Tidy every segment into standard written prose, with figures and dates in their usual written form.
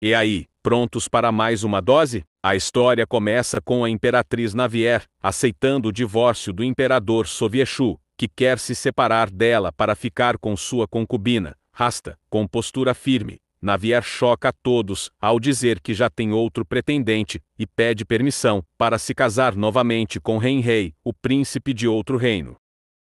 E aí, prontos para mais uma dose? A história começa com a imperatriz Navier aceitando o divórcio do imperador Soviéchu, que quer se separar dela para ficar com sua concubina, Rasta, com postura firme. Navier choca a todos ao dizer que já tem outro pretendente e pede permissão para se casar novamente com Renrei, o príncipe de outro reino.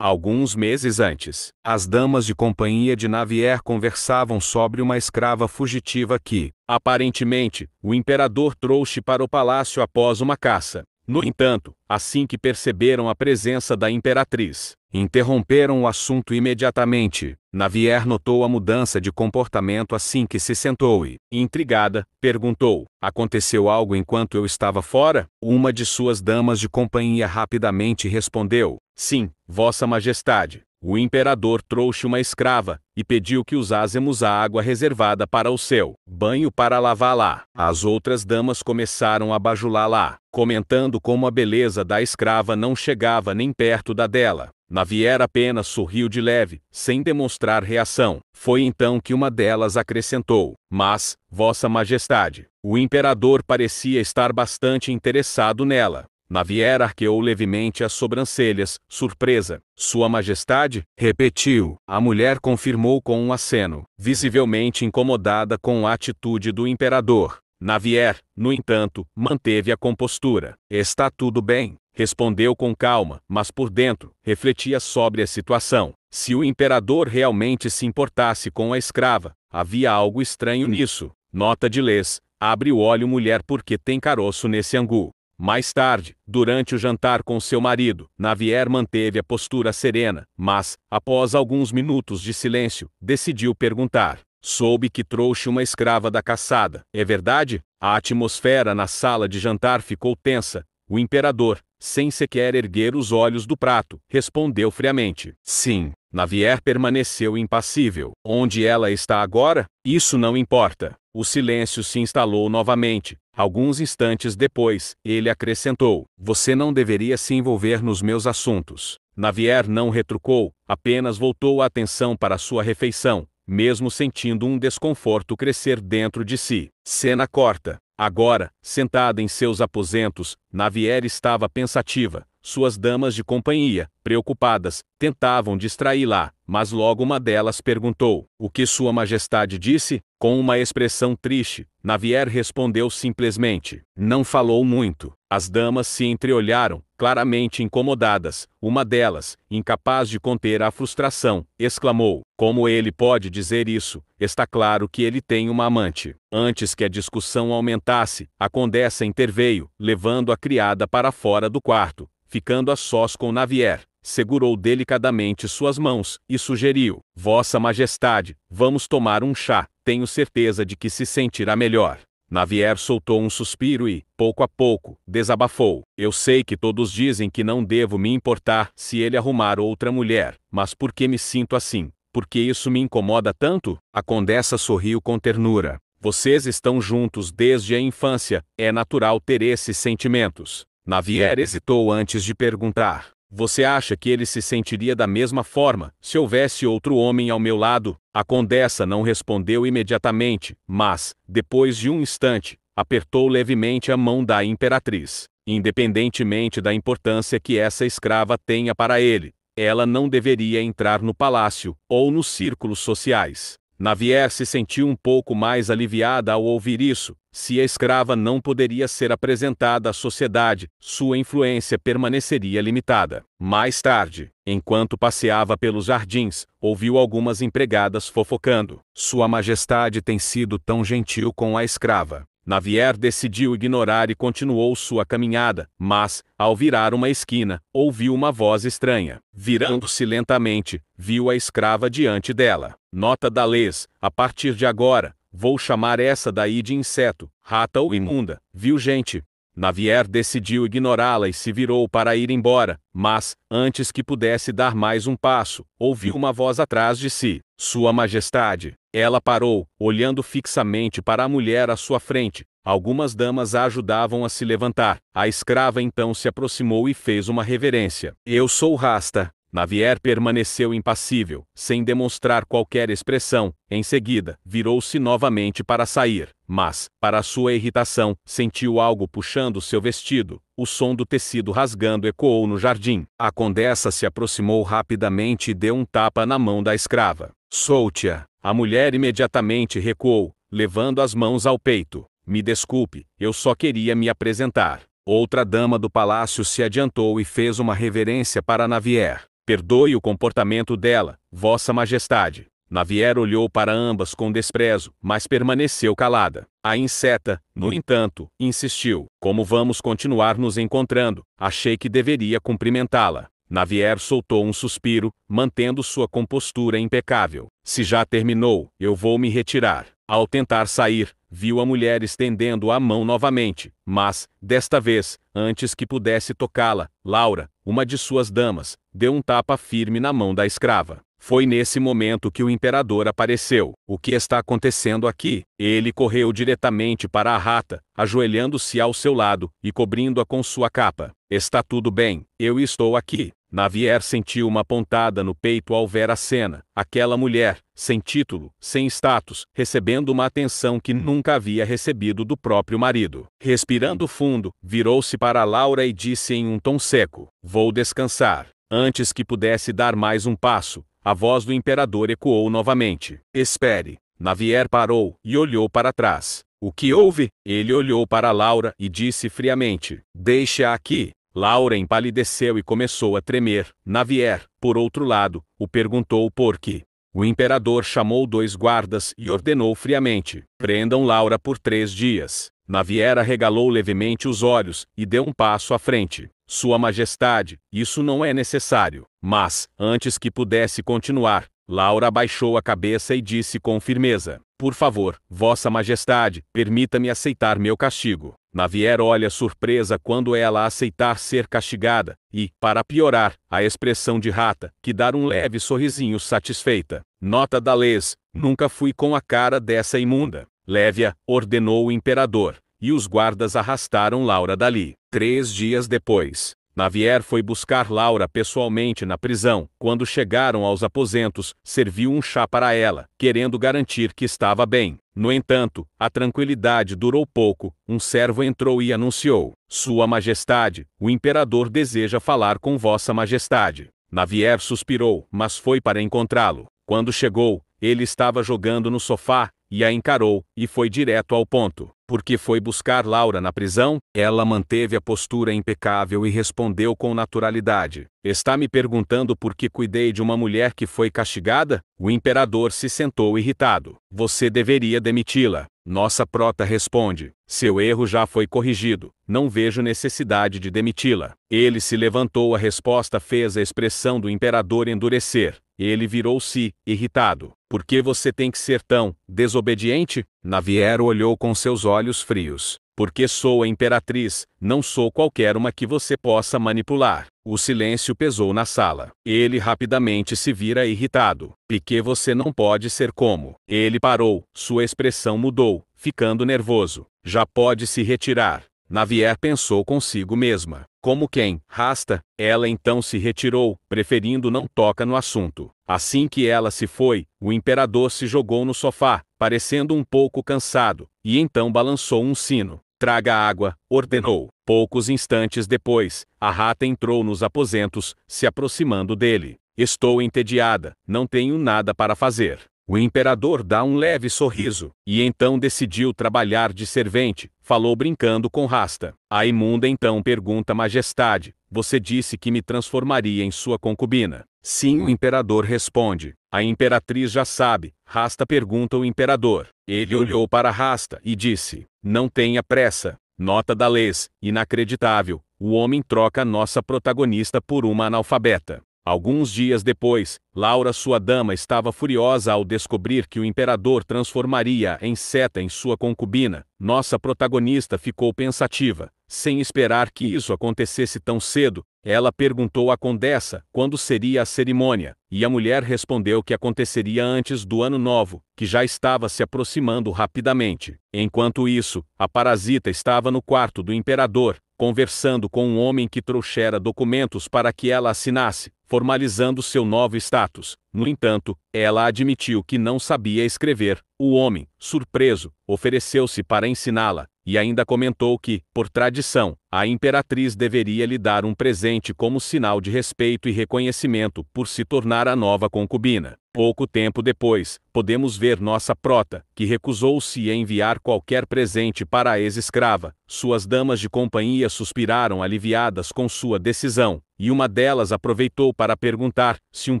Alguns meses antes, as damas de companhia de Navier conversavam sobre uma escrava fugitiva que, aparentemente, o imperador trouxe para o palácio após uma caça. No entanto, assim que perceberam a presença da imperatriz, interromperam o assunto imediatamente. Navier notou a mudança de comportamento assim que se sentou e, intrigada, perguntou: aconteceu algo enquanto eu estava fora? Uma de suas damas de companhia rapidamente respondeu: sim, Vossa Majestade. O imperador trouxe uma escrava e pediu que usássemos a água reservada para o seu banho para lavá-la. As outras damas começaram a bajulá-la, comentando como a beleza da escrava não chegava nem perto da dela. Navier apenas sorriu de leve, sem demonstrar reação. Foi então que uma delas acrescentou: mas, Vossa Majestade, o imperador parecia estar bastante interessado nela. Navier arqueou levemente as sobrancelhas, surpresa. Sua Majestade? Repetiu. A mulher confirmou com um aceno, visivelmente incomodada com a atitude do imperador. Navier, no entanto, manteve a compostura. Está tudo bem, respondeu com calma, mas por dentro, refletia sobre a situação. Se o imperador realmente se importasse com a escrava, havia algo estranho nisso. Nota de lês: abre o olho mulher porque tem caroço nesse angu. Mais tarde, durante o jantar com seu marido, Navier manteve a postura serena, mas, após alguns minutos de silêncio, decidiu perguntar: soube que trouxe uma escrava da caçada, é verdade? A atmosfera na sala de jantar ficou tensa. O imperador, sem sequer erguer os olhos do prato, respondeu friamente: sim. Navier permaneceu impassível. Onde ela está agora? Isso não importa. O silêncio se instalou novamente. Alguns instantes depois, ele acrescentou: você não deveria se envolver nos meus assuntos. Navier não retrucou, apenas voltou a atenção para sua refeição, mesmo sentindo um desconforto crescer dentro de si. Cena corta. Agora, sentada em seus aposentos, Navier estava pensativa. Suas damas de companhia, preocupadas, tentavam distraí-la, mas logo uma delas perguntou: o que Sua Majestade disse? Com uma expressão triste, Navier respondeu simplesmente. Não falou muito. As damas se entreolharam, claramente incomodadas. Uma delas, incapaz de conter a frustração, exclamou: como ele pode dizer isso? Está claro que ele tem uma amante. Antes que a discussão aumentasse, a condessa interveio, levando a criada para fora do quarto. Ficando a sós com Navier, segurou delicadamente suas mãos e sugeriu: Vossa Majestade, vamos tomar um chá, tenho certeza de que se sentirá melhor. Navier soltou um suspiro e, pouco a pouco, desabafou: eu sei que todos dizem que não devo me importar se ele arrumar outra mulher, mas por que me sinto assim? Por que isso me incomoda tanto? A condessa sorriu com ternura. Vocês estão juntos desde a infância, é natural ter esses sentimentos. Navier hesitou antes de perguntar: você acha que ele se sentiria da mesma forma se houvesse outro homem ao meu lado? A condessa não respondeu imediatamente, mas, depois de um instante, apertou levemente a mão da imperatriz. Independentemente da importância que essa escrava tenha para ele, ela não deveria entrar no palácio ou nos círculos sociais. Navier se sentiu um pouco mais aliviada ao ouvir isso. Se a escrava não poderia ser apresentada à sociedade, sua influência permaneceria limitada. Mais tarde, enquanto passeava pelos jardins, ouviu algumas empregadas fofocando. Sua Majestade tem sido tão gentil com a escrava. Navier decidiu ignorar e continuou sua caminhada, mas, ao virar uma esquina, ouviu uma voz estranha. Virando-se lentamente, viu a escrava diante dela. Nota da lês: a partir de agora, vou chamar essa daí de inseto, rata ou imunda. Viu, gente? Navier decidiu ignorá-la e se virou para ir embora, mas, antes que pudesse dar mais um passo, ouviu uma voz atrás de si. Sua Majestade. Ela parou, olhando fixamente para a mulher à sua frente. Algumas damas a ajudavam a se levantar. A escrava então se aproximou e fez uma reverência. Eu sou Rasta, Navier permaneceu impassível, sem demonstrar qualquer expressão. Em seguida, virou-se novamente para sair, mas, para sua irritação, sentiu algo puxando seu vestido. O som do tecido rasgando ecoou no jardim. A condessa se aproximou rapidamente e deu um tapa na mão da escrava. Solte-a. A mulher imediatamente recuou, levando as mãos ao peito. Me desculpe, eu só queria me apresentar. Outra dama do palácio se adiantou e fez uma reverência para Navier. Perdoe o comportamento dela, Vossa Majestade. Navier olhou para ambas com desprezo, mas permaneceu calada. A inseta, no entanto, insistiu. Como vamos continuar nos encontrando? Achei que deveria cumprimentá-la. Navier soltou um suspiro, mantendo sua compostura impecável. Se já terminou, eu vou me retirar. Ao tentar sair, viu a mulher estendendo a mão novamente, mas, desta vez, antes que pudesse tocá-la, Laura, uma de suas damas, deu um tapa firme na mão da escrava. Foi nesse momento que o imperador apareceu. O que está acontecendo aqui? Ele correu diretamente para a rata, ajoelhando-se ao seu lado e cobrindo-a com sua capa. Está tudo bem, eu estou aqui. Navier sentiu uma pontada no peito ao ver a cena. Aquela mulher, sem título, sem status, recebendo uma atenção que nunca havia recebido do próprio marido. Respirando fundo, virou-se para Laura e disse em um tom seco: "Vou descansar." Antes que pudesse dar mais um passo, a voz do imperador ecoou novamente: "Espere." Navier parou e olhou para trás. O que houve? Ele olhou para Laura e disse friamente: "Deixe-a aqui." Laura empalideceu e começou a tremer. Navier, por outro lado, o perguntou por quê. O imperador chamou 2 guardas e ordenou friamente: "Prendam Laura por 3 dias." Navier arregalou levemente os olhos e deu um passo à frente. "Sua Majestade, isso não é necessário." Mas, antes que pudesse continuar, Laura abaixou a cabeça e disse com firmeza: "Por favor, Vossa Majestade, permita-me aceitar meu castigo." Navier olha surpresa quando ela aceitar ser castigada, e, para piorar, a expressão de rata, que dar um leve sorrisinho satisfeita. Nota da Les: "Nunca fui com a cara dessa imunda." "Leve-a", ordenou o imperador, e os guardas arrastaram Laura dali. 3 dias depois, Navier foi buscar Laura pessoalmente na prisão. Quando chegaram aos aposentos, serviu um chá para ela, querendo garantir que estava bem. No entanto, a tranquilidade durou pouco. Um servo entrou e anunciou: "Sua Majestade, o imperador deseja falar com Vossa Majestade." Navier suspirou, mas foi para encontrá-lo. Quando chegou, ele estava jogando no sofá, e a encarou, e foi direto ao ponto. "Por que foi buscar Laura na prisão?" Ela manteve a postura impecável e respondeu com naturalidade: "Está me perguntando por que cuidei de uma mulher que foi castigada?" O imperador se sentou irritado. "Você deveria demiti-la." Nossa prota responde: "Seu erro já foi corrigido. Não vejo necessidade de demiti-la." Ele se levantou. A resposta fez a expressão do imperador endurecer. Ele virou-se, irritado. "Por que você tem que ser tão desobediente?" Navier olhou com seus olhos frios. "Porque sou a imperatriz, não sou qualquer uma que você possa manipular." O silêncio pesou na sala. Ele rapidamente se vira irritado. "Porque você não pode ser como." Ele parou, sua expressão mudou, ficando nervoso. "Já pode se retirar." Navier pensou consigo mesma. Como quem rasta, ela então se retirou, preferindo não tocar no assunto. Assim que ela se foi, o imperador se jogou no sofá, parecendo um pouco cansado, e então balançou um sino. "Traga água", ordenou. Poucos instantes depois, a rata entrou nos aposentos, se aproximando dele. "Estou entediada, não tenho nada para fazer." O imperador dá um leve sorriso, e então decidiu trabalhar de servente. Falou brincando com Rasta. A imunda então pergunta: "Majestade, você disse que me transformaria em sua concubina?" "Sim", o imperador responde. "A imperatriz já sabe." Rasta pergunta o imperador. Ele olhou para Rasta e disse: "Não tenha pressa." Nota da Les: inacreditável, o homem troca nossa protagonista por uma analfabeta. Alguns dias depois, Laura, sua dama, estava furiosa ao descobrir que o imperador transformaria em seta em sua concubina. Nossa protagonista ficou pensativa. Sem esperar que isso acontecesse tão cedo, ela perguntou à condessa quando seria a cerimônia, e a mulher respondeu que aconteceria antes do ano novo, que já estava se aproximando rapidamente. Enquanto isso, a parasita estava no quarto do imperador, conversando com um homem que trouxera documentos para que ela assinasse, formalizando seu novo status. No entanto, ela admitiu que não sabia escrever. O homem, surpreso, ofereceu-se para ensiná-la, e ainda comentou que, por tradição, a imperatriz deveria lhe dar um presente como sinal de respeito e reconhecimento por se tornar a nova concubina. Pouco tempo depois, podemos ver nossa prota, que recusou-se a enviar qualquer presente para a ex-escrava. Suas damas de companhia suspiraram aliviadas com sua decisão, e uma delas aproveitou para perguntar se um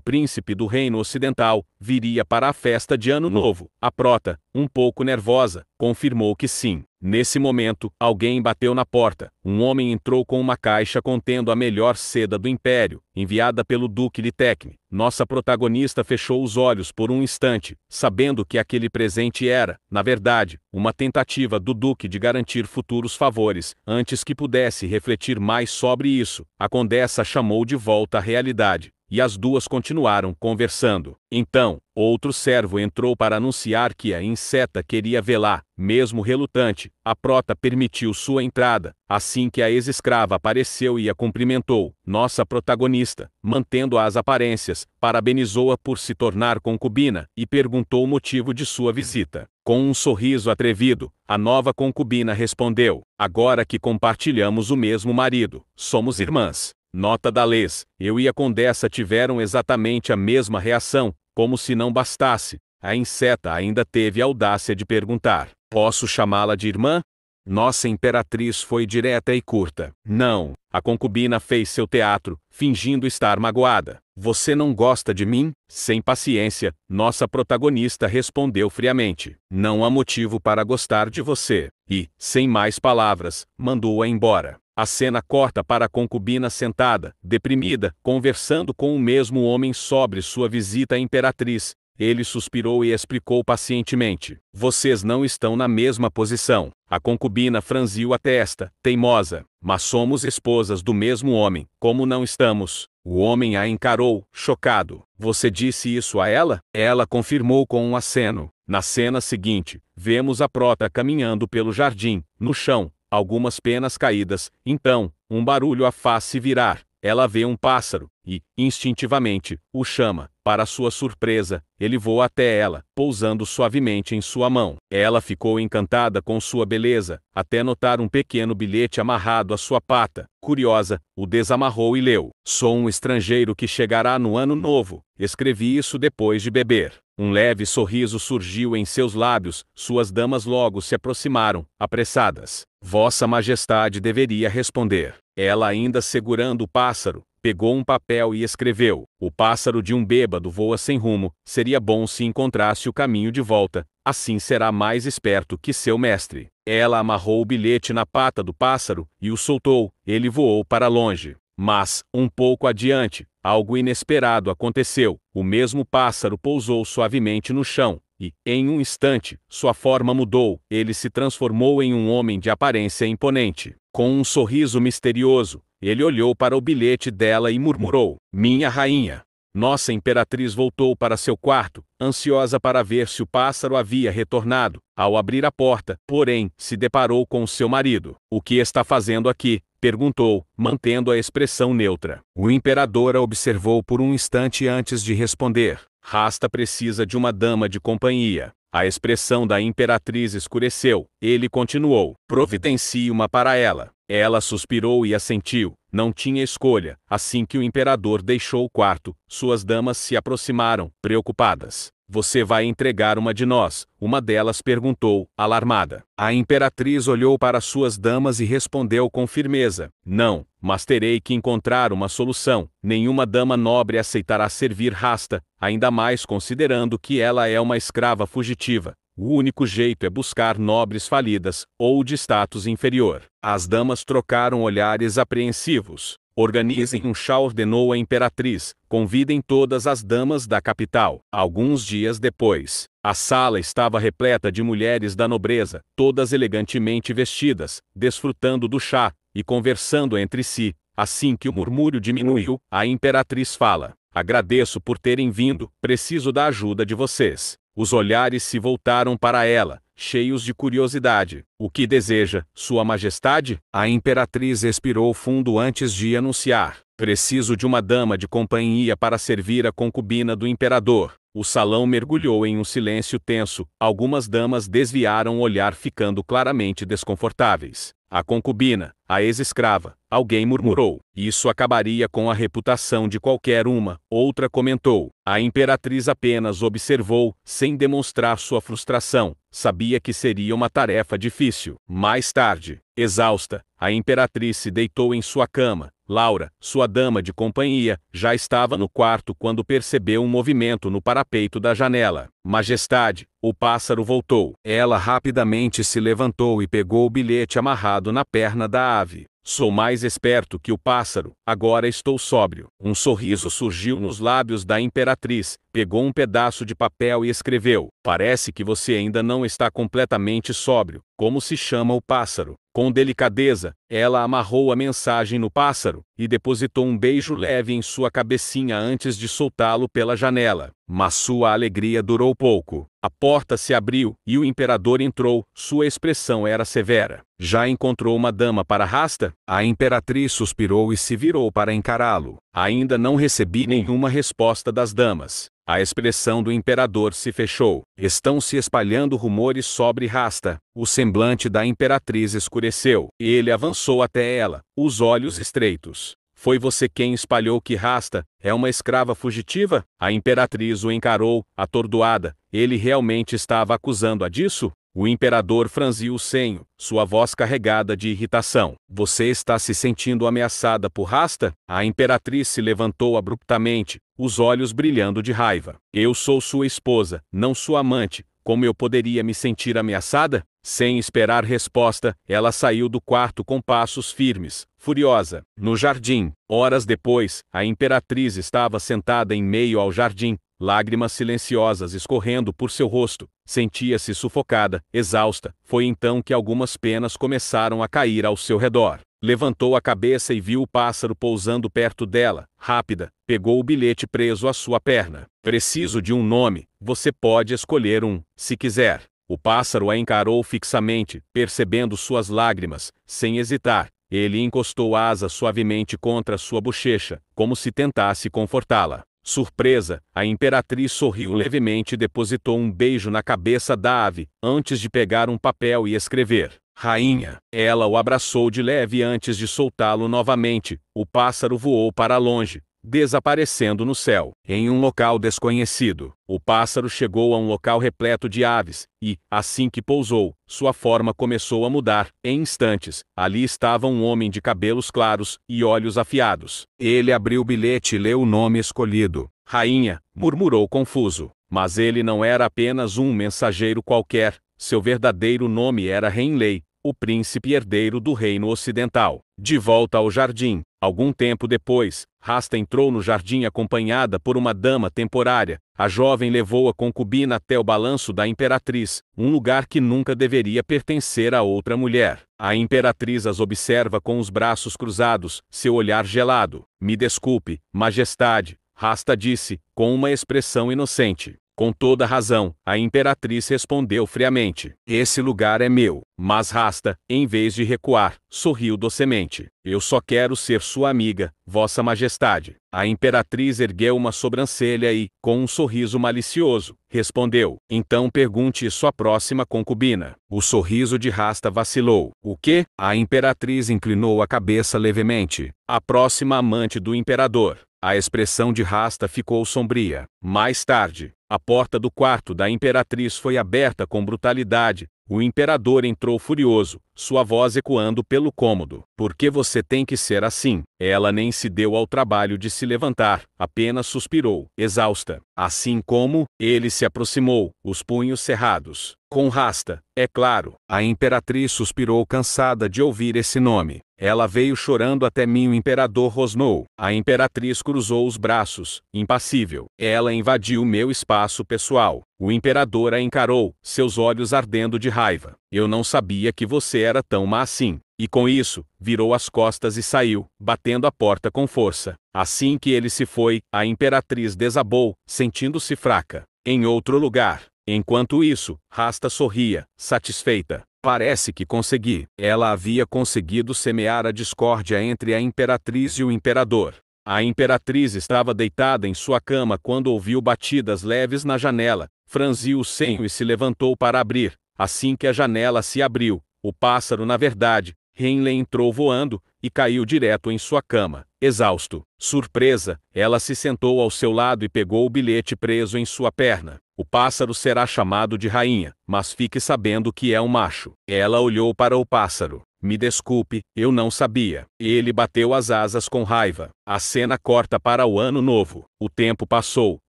príncipe do reino ocidental viria para a festa de Ano Novo. A prota, um pouco nervosa, confirmou que sim. Nesse momento, alguém bateu na porta. Um homem entrou com uma caixa contendo a melhor seda do império, enviada pelo Duque Litecne. Nossa protagonista fechou os olhos por um instante, sabendo que aquele presente era, na verdade, uma tentativa do Duque de garantir futuros favores. Antes que pudesse refletir mais sobre isso, a condessa chamou de volta à realidade, e as duas continuaram conversando. Então, outro servo entrou para anunciar que a inseta queria vê-la. Mesmo relutante, a prota permitiu sua entrada. Assim que a ex-escrava apareceu e a cumprimentou, nossa protagonista, mantendo as aparências, parabenizou-a por se tornar concubina e perguntou o motivo de sua visita. Com um sorriso atrevido, a nova concubina respondeu: agora que compartilhamos o mesmo marido, somos irmãs. Nota da Lês: eu e a condessa tiveram exatamente a mesma reação. Como se não bastasse, a inseta ainda teve a audácia de perguntar: posso chamá-la de irmã? Nossa imperatriz foi direta e curta. Não. A concubina fez seu teatro, fingindo estar magoada. Você não gosta de mim? Sem paciência, nossa protagonista respondeu friamente: não há motivo para gostar de você. E, sem mais palavras, mandou-a embora. A cena corta para a concubina sentada, deprimida, conversando com o mesmo homem sobre sua visita à imperatriz. Ele suspirou e explicou pacientemente: vocês não estão na mesma posição. A concubina franziu a testa, teimosa. Mas somos esposas do mesmo homem, como não estamos? O homem a encarou, chocado. Você disse isso a ela? Ela confirmou com um aceno. Na cena seguinte, vemos a prota caminhando pelo jardim, no chão, algumas penas caídas. Então, um barulho a faz-se virar. Ela vê um pássaro, e, instintivamente, o chama. Para sua surpresa, ele voa até ela, pousando suavemente em sua mão. Ela ficou encantada com sua beleza, até notar um pequeno bilhete amarrado à sua pata. Curiosa, o desamarrou e leu: sou um estrangeiro que chegará no ano novo. Escrevi isso depois de beber. Um leve sorriso surgiu em seus lábios. Suas damas logo se aproximaram, apressadas. Vossa Majestade deveria responder. Ela, ainda segurando o pássaro, pegou um papel e escreveu: o pássaro de um bêbado voa sem rumo. Seria bom se encontrasse o caminho de volta. Assim será mais esperto que seu mestre. Ela amarrou o bilhete na pata do pássaro e o soltou. Ele voou para longe. Mas, um pouco adiante, algo inesperado aconteceu. O mesmo pássaro pousou suavemente no chão, e, em um instante, sua forma mudou. Ele se transformou em um homem de aparência imponente. Com um sorriso misterioso, ele olhou para o bilhete dela e murmurou: minha rainha. Nossa imperatriz voltou para seu quarto, ansiosa para ver se o pássaro havia retornado. Ao abrir a porta, porém, se deparou com seu marido. O que está fazendo aqui? Perguntou, mantendo a expressão neutra. O imperador a observou por um instante antes de responder. Rasta precisa de uma dama de companhia. A expressão da imperatriz escureceu. Ele continuou: providencie uma para ela. Ela suspirou e assentiu. Não tinha escolha. Assim que o imperador deixou o quarto, suas damas se aproximaram, preocupadas. Você vai entregar uma de nós? Uma delas perguntou, alarmada. A imperatriz olhou para suas damas e respondeu com firmeza: não, mas terei que encontrar uma solução. Nenhuma dama nobre aceitará servir Rasta, ainda mais considerando que ela é uma escrava fugitiva. O único jeito é buscar nobres falidas, ou de status inferior. As damas trocaram olhares apreensivos. Organizem um chá, ordenou a imperatriz. Convidem todas as damas da capital. Alguns dias depois, a sala estava repleta de mulheres da nobreza, todas elegantemente vestidas, desfrutando do chá e conversando entre si. Assim que o murmúrio diminuiu, a imperatriz fala: agradeço por terem vindo, preciso da ajuda de vocês. Os olhares se voltaram para ela, cheios de curiosidade. O que deseja, Sua Majestade? A imperatriz expirou fundo antes de anunciar. Preciso de uma dama de companhia para servir a concubina do imperador. O salão mergulhou em um silêncio tenso. Algumas damas desviaram o olhar, ficando claramente desconfortáveis. A concubina, a ex-escrava, alguém murmurou. Isso acabaria com a reputação de qualquer uma. Outra comentou. A imperatriz apenas observou, sem demonstrar sua frustração. Sabia que seria uma tarefa difícil. Mais tarde, exausta, a imperatriz se deitou em sua cama. Laura, sua dama de companhia, já estava no quarto quando percebeu um movimento no parapeito da janela. Majestade, o pássaro voltou. Ela rapidamente se levantou e pegou o bilhete amarrado na perna da ave. Sou mais esperto que o pássaro, agora estou sóbrio. Um sorriso surgiu nos lábios da imperatriz, pegou um pedaço de papel e escreveu. Parece que você ainda não está completamente sóbrio. Como se chama o pássaro? Com delicadeza, ela amarrou a mensagem no pássaro, e depositou um beijo leve em sua cabecinha antes de soltá-lo pela janela. Mas sua alegria durou pouco. A porta se abriu, e o imperador entrou. Sua expressão era severa. Já encontrou uma dama para Rasta? A imperatriz suspirou e se virou para encará-lo. Ainda não recebi nenhuma resposta das damas. A expressão do imperador se fechou. Estão se espalhando rumores sobre Rasta. O semblante da imperatriz escureceu. Ele avançou até ela, os olhos estreitos. Foi você quem espalhou que Rasta é uma escrava fugitiva? A imperatriz o encarou, atordoada. Ele realmente estava acusando-a disso? O imperador franziu o senho, sua voz carregada de irritação. Você está se sentindo ameaçada por Rasta? A imperatriz se levantou abruptamente, os olhos brilhando de raiva. Eu sou sua esposa, não sua amante. Como eu poderia me sentir ameaçada? Sem esperar resposta, ela saiu do quarto com passos firmes, furiosa. No jardim, horas depois, a imperatriz estava sentada em meio ao jardim, lágrimas silenciosas escorrendo por seu rosto. Sentia-se sufocada, exausta. Foi então que algumas penas começaram a cair ao seu redor. Levantou a cabeça e viu o pássaro pousando perto dela. Rápida, pegou o bilhete preso à sua perna. Preciso de um nome. Você pode escolher um, se quiser. O pássaro a encarou fixamente, percebendo suas lágrimas. Sem hesitar, ele encostou a asa suavemente contra sua bochecha, como se tentasse confortá-la. Surpresa, a imperatriz sorriu levemente e depositou um beijo na cabeça da ave, antes de pegar um papel e escrever. Rainha. Ela o abraçou de leve antes de soltá-lo novamente. O pássaro voou para longe, desaparecendo no céu. Em um local desconhecido, o pássaro chegou a um local repleto de aves, e, assim que pousou, sua forma começou a mudar. Em instantes, ali estava um homem de cabelos claros e olhos afiados. Ele abriu o bilhete e leu o nome escolhido. Rainha, murmurou confuso. Mas ele não era apenas um mensageiro qualquer. Seu verdadeiro nome era Renlei, o príncipe herdeiro do reino ocidental. De volta ao jardim, algum tempo depois, Rasta entrou no jardim acompanhada por uma dama temporária. A jovem levou a concubina até o balanço da imperatriz, um lugar que nunca deveria pertencer a outra mulher. A imperatriz as observa com os braços cruzados, seu olhar gelado. Me desculpe, majestade, Rasta disse, com uma expressão inocente. Com toda razão, a imperatriz respondeu friamente. Esse lugar é meu. Mas Rasta, em vez de recuar, sorriu docemente. Eu só quero ser sua amiga, vossa majestade. A imperatriz ergueu uma sobrancelha e, com um sorriso malicioso, respondeu. Então pergunte sua próxima concubina. O sorriso de Rasta vacilou. O quê? A imperatriz inclinou a cabeça levemente. A próxima amante do imperador. A expressão de Rasta ficou sombria. Mais tarde, a porta do quarto da imperatriz foi aberta com brutalidade. O imperador entrou furioso, sua voz ecoando pelo cômodo. Por que você tem que ser assim? Ela nem se deu ao trabalho de se levantar, apenas suspirou, exausta. Assim como, ele se aproximou, os punhos cerrados. Com Rasta, é claro. A imperatriz suspirou cansada de ouvir esse nome. Ela veio chorando até mim, o imperador rosnou. A imperatriz cruzou os braços, impassível. Ela invadiu meu espaço pessoal. O imperador a encarou, seus olhos ardendo de raiva. Eu não sabia que você era tão má assim. E com isso, virou as costas e saiu, batendo a porta com força. Assim que ele se foi, a imperatriz desabou, sentindo-se fraca. Em outro lugar, Enquanto isso, Rasta sorria, satisfeita. Parece que consegui. Ela havia conseguido semear a discórdia entre a imperatriz e o imperador. A imperatriz estava deitada em sua cama quando ouviu batidas leves na janela, franziu o senho e se levantou para abrir. Assim que a janela se abriu, o pássaro, na verdade, Henley, entrou voando e caiu direto em sua cama, exausto. Surpresa, ela se sentou ao seu lado e pegou o bilhete preso em sua perna. O pássaro será chamado de rainha, mas fique sabendo que é um macho. Ela olhou para o pássaro. Me desculpe, eu não sabia. Ele bateu as asas com raiva. A cena corta para o ano novo. O tempo passou,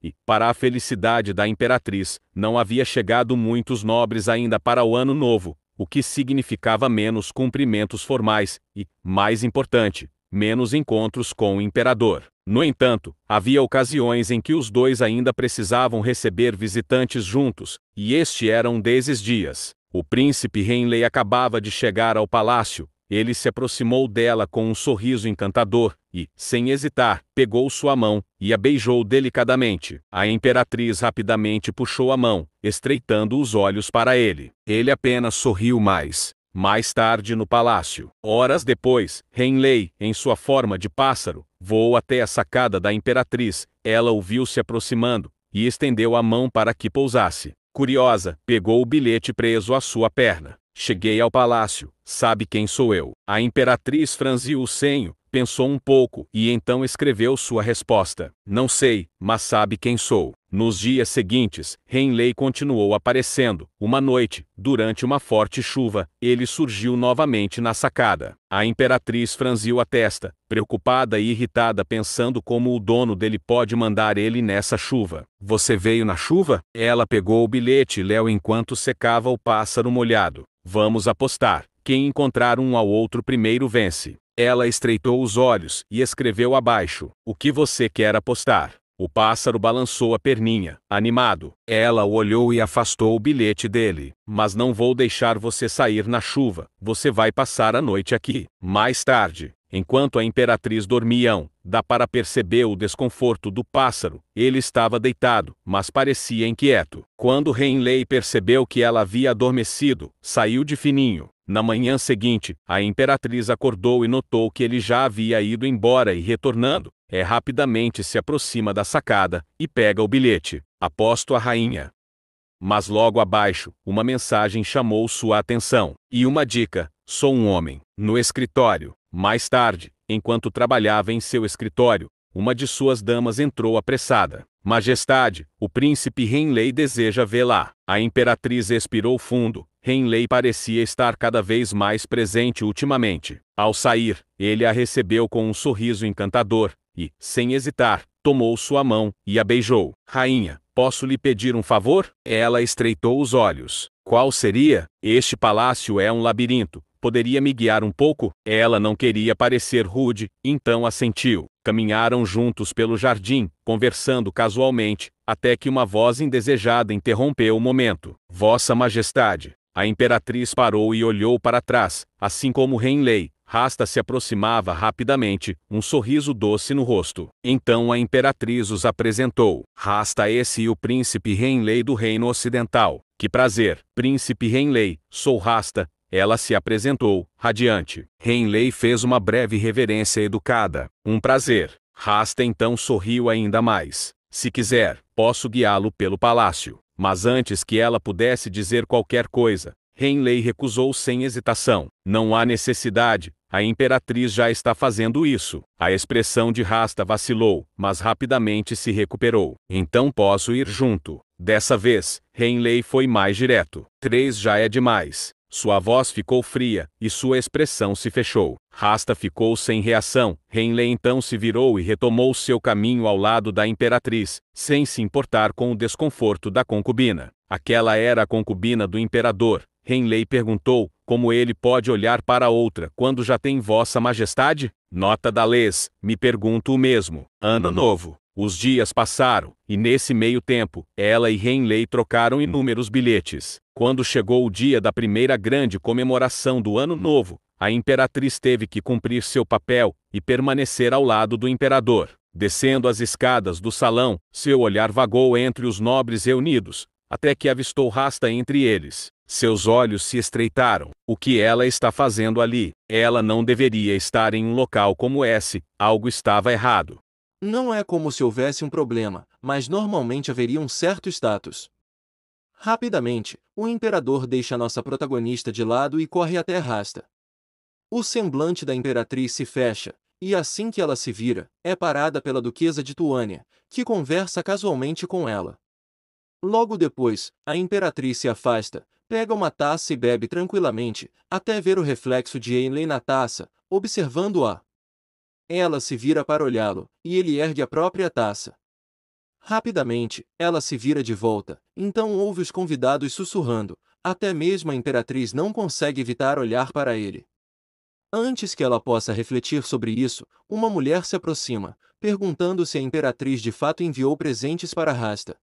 e, para a felicidade da imperatriz, não havia chegado muitos nobres ainda para o ano novo, o que significava menos cumprimentos formais e, mais importante, menos encontros com o imperador. No entanto, havia ocasiões em que os dois ainda precisavam receber visitantes juntos, e este era um desses dias. O príncipe Henley acabava de chegar ao palácio. Ele se aproximou dela com um sorriso encantador e, sem hesitar, pegou sua mão e a beijou delicadamente. A imperatriz rapidamente puxou a mão, estreitando os olhos para ele. Ele apenas sorriu mais. Mais tarde no palácio. Horas depois, Henley, em sua forma de pássaro, voou até a sacada da imperatriz. Ela o viu se aproximando e estendeu a mão para que pousasse. Curiosa, pegou o bilhete preso à sua perna. Cheguei ao palácio. Sabe quem sou eu? A imperatriz franziu o senho, pensou um pouco e então escreveu sua resposta. Não sei, mas sabe quem sou. Nos dias seguintes, Henley continuou aparecendo. Uma noite, durante uma forte chuva, ele surgiu novamente na sacada. A imperatriz franziu a testa, preocupada e irritada, pensando como o dono dele pode mandar ele nessa chuva. Você veio na chuva? Ela pegou o bilhete e leu enquanto secava o pássaro molhado. Vamos apostar. Quem encontrar um ao outro primeiro vence. Ela estreitou os olhos e escreveu abaixo. O que você quer apostar? O pássaro balançou a perninha, animado. Ela o olhou e afastou o bilhete dele. Mas não vou deixar você sair na chuva. Você vai passar a noite aqui. Mais tarde, enquanto a imperatriz dormia, dá para perceber o desconforto do pássaro. Ele estava deitado, mas parecia inquieto. Quando Henley percebeu que ela havia adormecido, saiu de fininho. Na manhã seguinte, a imperatriz acordou e notou que ele já havia ido embora e retornando. Rapidamente se aproxima da sacada e pega o bilhete. Aposto a rainha. Mas logo abaixo, uma mensagem chamou sua atenção. E uma dica: sou um homem. No escritório. Mais tarde, enquanto trabalhava em seu escritório, uma de suas damas entrou apressada. Majestade, o príncipe Henley deseja vê-la. A imperatriz expirou fundo. Henley parecia estar cada vez mais presente ultimamente. Ao sair, ele a recebeu com um sorriso encantador e, sem hesitar, tomou sua mão e a beijou. Rainha, posso lhe pedir um favor? Ela estreitou os olhos. Qual seria? Este palácio é um labirinto. Poderia me guiar um pouco? Ela não queria parecer rude, então assentiu. Caminharam juntos pelo jardim, conversando casualmente, até que uma voz indesejada interrompeu o momento. Vossa Majestade. A imperatriz parou e olhou para trás, assim como Henley. Rasta se aproximava rapidamente, um sorriso doce no rosto. Então a imperatriz os apresentou. Rasta, esse e o príncipe Henley do Reino Ocidental. Que prazer, príncipe Henley, sou Rasta. Ela se apresentou, radiante. Henley fez uma breve reverência educada. Um prazer. Rasta então sorriu ainda mais. Se quiser, posso guiá-lo pelo palácio. Mas antes que ela pudesse dizer qualquer coisa, Henley recusou sem hesitação. Não há necessidade, a imperatriz já está fazendo isso. A expressão de Rasta vacilou, mas rapidamente se recuperou. Então posso ir junto. Dessa vez, Henley foi mais direto. 3 já é demais. Sua voz ficou fria, e sua expressão se fechou. Rasta ficou sem reação. Henley então se virou e retomou seu caminho ao lado da imperatriz, sem se importar com o desconforto da concubina. Aquela era a concubina do imperador. Henley perguntou, como ele pode olhar para outra quando já tem Vossa Majestade? Nota da Lês, me pergunto o mesmo. Ano Novo. Os dias passaram, e nesse meio tempo, ela e Henley trocaram inúmeros bilhetes. Quando chegou o dia da primeira grande comemoração do Ano Novo, a imperatriz teve que cumprir seu papel e permanecer ao lado do imperador. Descendo as escadas do salão, seu olhar vagou entre os nobres reunidos, até que avistou Rasta entre eles. Seus olhos se estreitaram. O que ela está fazendo ali? Ela não deveria estar em um local como esse, algo estava errado. Não é como se houvesse um problema, mas normalmente haveria um certo status. Rapidamente, o imperador deixa nossa protagonista de lado e corre até Rasta. O semblante da imperatriz se fecha, e assim que ela se vira, é parada pela duquesa de Tuânia, que conversa casualmente com ela. Logo depois, a imperatriz se afasta, pega uma taça e bebe tranquilamente, até ver o reflexo de Ainley na taça, observando-a. Ela se vira para olhá-lo, e ele ergue a própria taça. Rapidamente, ela se vira de volta, então ouve os convidados sussurrando, até mesmo a imperatriz não consegue evitar olhar para ele. Antes que ela possa refletir sobre isso, uma mulher se aproxima, perguntando se a imperatriz de fato enviou presentes para Rasta.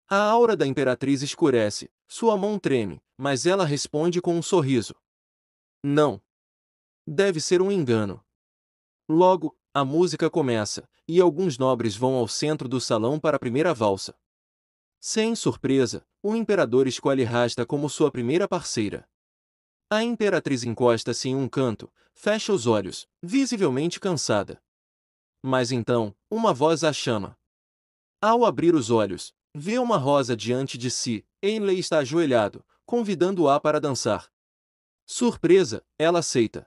A aura da imperatriz escurece, sua mão treme, mas ela responde com um sorriso. Não. Deve ser um engano. Logo, a música começa, e alguns nobres vão ao centro do salão para a primeira valsa. Sem surpresa, o imperador escolhe Rasta como sua primeira parceira. A imperatriz encosta-se em um canto, fecha os olhos, visivelmente cansada. Mas então, uma voz a chama. Ao abrir os olhos, vê uma rosa diante de si. Ainley está ajoelhado, convidando-a para dançar. Surpresa, ela aceita.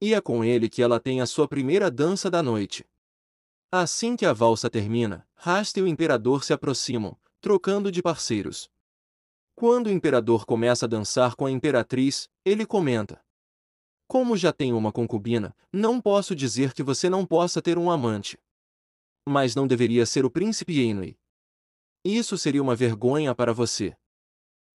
E é com ele que ela tem a sua primeira dança da noite. Assim que a valsa termina, Rasta e o imperador se aproximam, trocando de parceiros. Quando o imperador começa a dançar com a imperatriz, ele comenta: como já tenho uma concubina, não posso dizer que você não possa ter um amante. Mas não deveria ser o príncipe Ainley. Isso seria uma vergonha para você.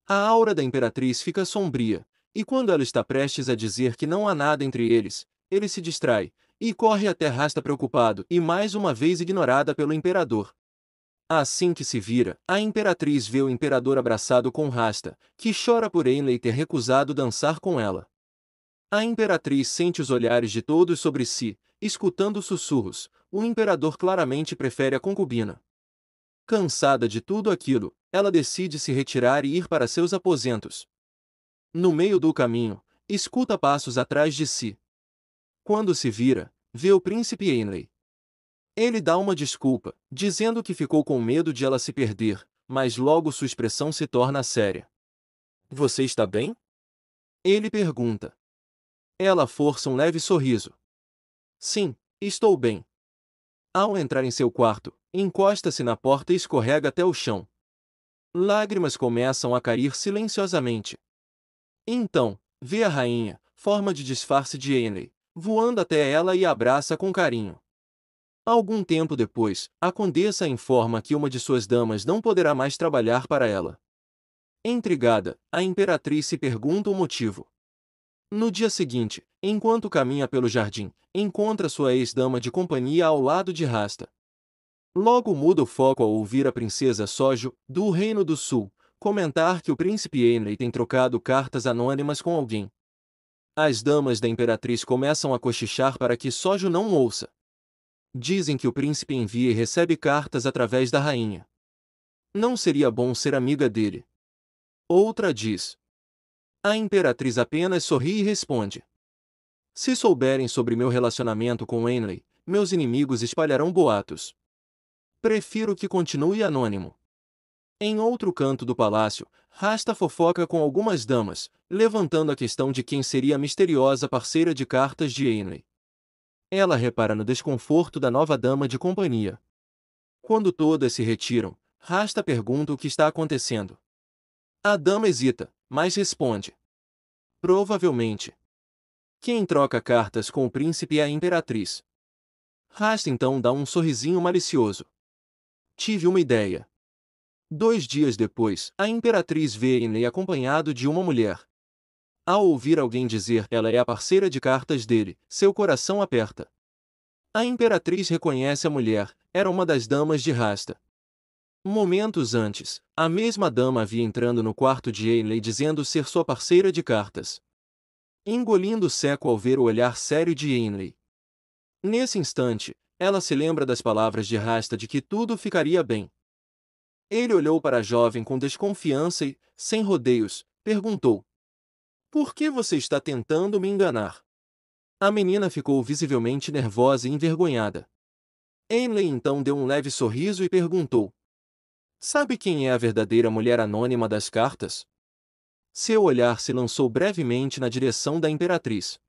A aura da imperatriz fica sombria, e quando ela está prestes a dizer que não há nada entre eles, ele se distrai, e corre até Rasta preocupado e mais uma vez ignorada pelo imperador. Assim que se vira, a imperatriz vê o imperador abraçado com Rasta, que chora por Ainley ter recusado dançar com ela. A imperatriz sente os olhares de todos sobre si, escutando sussurros. O imperador claramente prefere a concubina. Cansada de tudo aquilo, ela decide se retirar e ir para seus aposentos. No meio do caminho, escuta passos atrás de si. Quando se vira, vê o príncipe Ainley. Ele dá uma desculpa, dizendo que ficou com medo de ela se perder, mas logo sua expressão se torna séria. Você está bem? Ele pergunta. Ela força um leve sorriso. Sim, estou bem. Ao entrar em seu quarto, encosta-se na porta e escorrega até o chão. Lágrimas começam a cair silenciosamente. Então, vê a rainha, forma de disfarce de Ainley, voando até ela e a abraça com carinho. Algum tempo depois, a condessa informa que uma de suas damas não poderá mais trabalhar para ela. Intrigada, a imperatriz se pergunta o motivo. No dia seguinte, enquanto caminha pelo jardim, encontra sua ex-dama de companhia ao lado de Rasta. Logo muda o foco ao ouvir a princesa Sojo, do Reino do Sul, comentar que o príncipe Ainley tem trocado cartas anônimas com alguém. As damas da imperatriz começam a cochichar para que Sojo não ouça. Dizem que o príncipe envia e recebe cartas através da rainha. Não seria bom ser amiga dele. Outra diz. A imperatriz apenas sorri e responde: se souberem sobre meu relacionamento com Ainley, meus inimigos espalharão boatos. Prefiro que continue anônimo. Em outro canto do palácio, Rasta fofoca com algumas damas, levantando a questão de quem seria a misteriosa parceira de cartas de Ainley. Ela repara no desconforto da nova dama de companhia. Quando todas se retiram, Rasta pergunta o que está acontecendo. A dama hesita, mas responde: provavelmente. Quem troca cartas com o príncipe é a imperatriz. Rasta então dá um sorrisinho malicioso. Tive uma ideia. 2 dias depois, a imperatriz vê Ainley acompanhado de uma mulher. Ao ouvir alguém dizer ela é a parceira de cartas dele, seu coração aperta. A imperatriz reconhece a mulher, era uma das damas de Rasta. Momentos antes, a mesma dama havia entrando no quarto de Ainley dizendo ser sua parceira de cartas. Engolindo seco ao ver o olhar sério de Ainley. Nesse instante, ela se lembra das palavras de Rasta de que tudo ficaria bem. Ele olhou para a jovem com desconfiança e, sem rodeios, perguntou: Por que você está tentando me enganar? A menina ficou visivelmente nervosa e envergonhada. Ainley então deu um leve sorriso e perguntou: Sabe quem é a verdadeira mulher anônima das cartas? Seu olhar se lançou brevemente na direção da Imperatriz.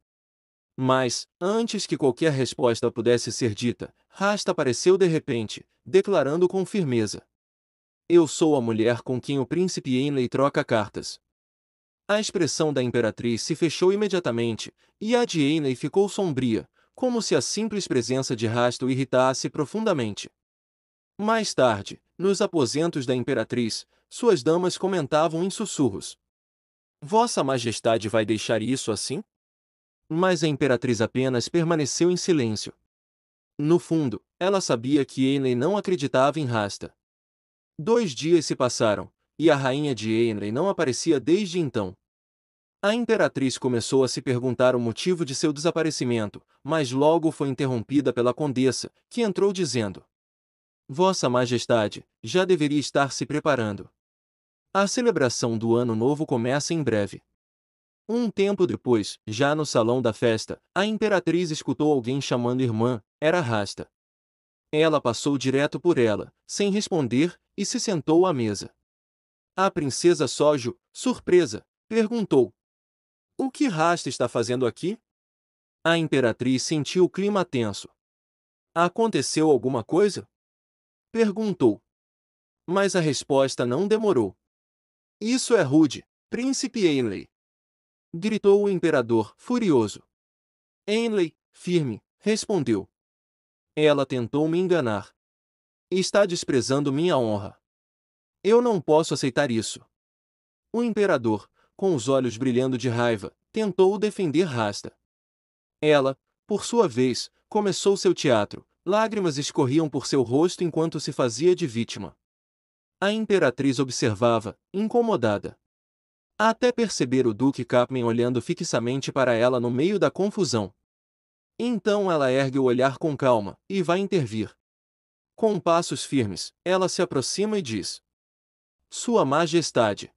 Mas, antes que qualquer resposta pudesse ser dita, Rasta apareceu de repente, declarando com firmeza: Eu sou a mulher com quem o príncipe Ainley troca cartas. A expressão da Imperatriz se fechou imediatamente, e a de Ainley ficou sombria, como se a simples presença de Rasta o irritasse profundamente. Mais tarde, nos aposentos da Imperatriz, suas damas comentavam em sussurros: Vossa Majestade vai deixar isso assim? Mas a Imperatriz apenas permaneceu em silêncio. No fundo, ela sabia que Ainley não acreditava em Rasta. 2 dias se passaram, e a rainha de Ainley não aparecia desde então. A Imperatriz começou a se perguntar o motivo de seu desaparecimento, mas logo foi interrompida pela condessa, que entrou dizendo: Vossa Majestade, já deveria estar se preparando. A celebração do Ano Novo começa em breve. Um tempo depois, já no salão da festa, a Imperatriz escutou alguém chamando irmã, era Rasta. Ela passou direto por ela, sem responder, e se sentou à mesa. A princesa Sojo, surpresa, perguntou: O que Rasta está fazendo aqui? A Imperatriz sentiu o clima tenso. Aconteceu alguma coisa? Perguntou. Mas a resposta não demorou. Isso é rude, Príncipe Ainley! Gritou o imperador, furioso. Ainley, firme, respondeu. Ela tentou me enganar. Está desprezando minha honra. Eu não posso aceitar isso. O imperador, com os olhos brilhando de raiva, tentou defender Rasta. Ela, por sua vez, começou seu teatro, lágrimas escorriam por seu rosto enquanto se fazia de vítima. A Imperatriz observava, incomodada. Até perceber o Duque Capman olhando fixamente para ela no meio da confusão. Então ela ergue o olhar com calma, e vai intervir. Com passos firmes, ela se aproxima e diz: Sua Majestade.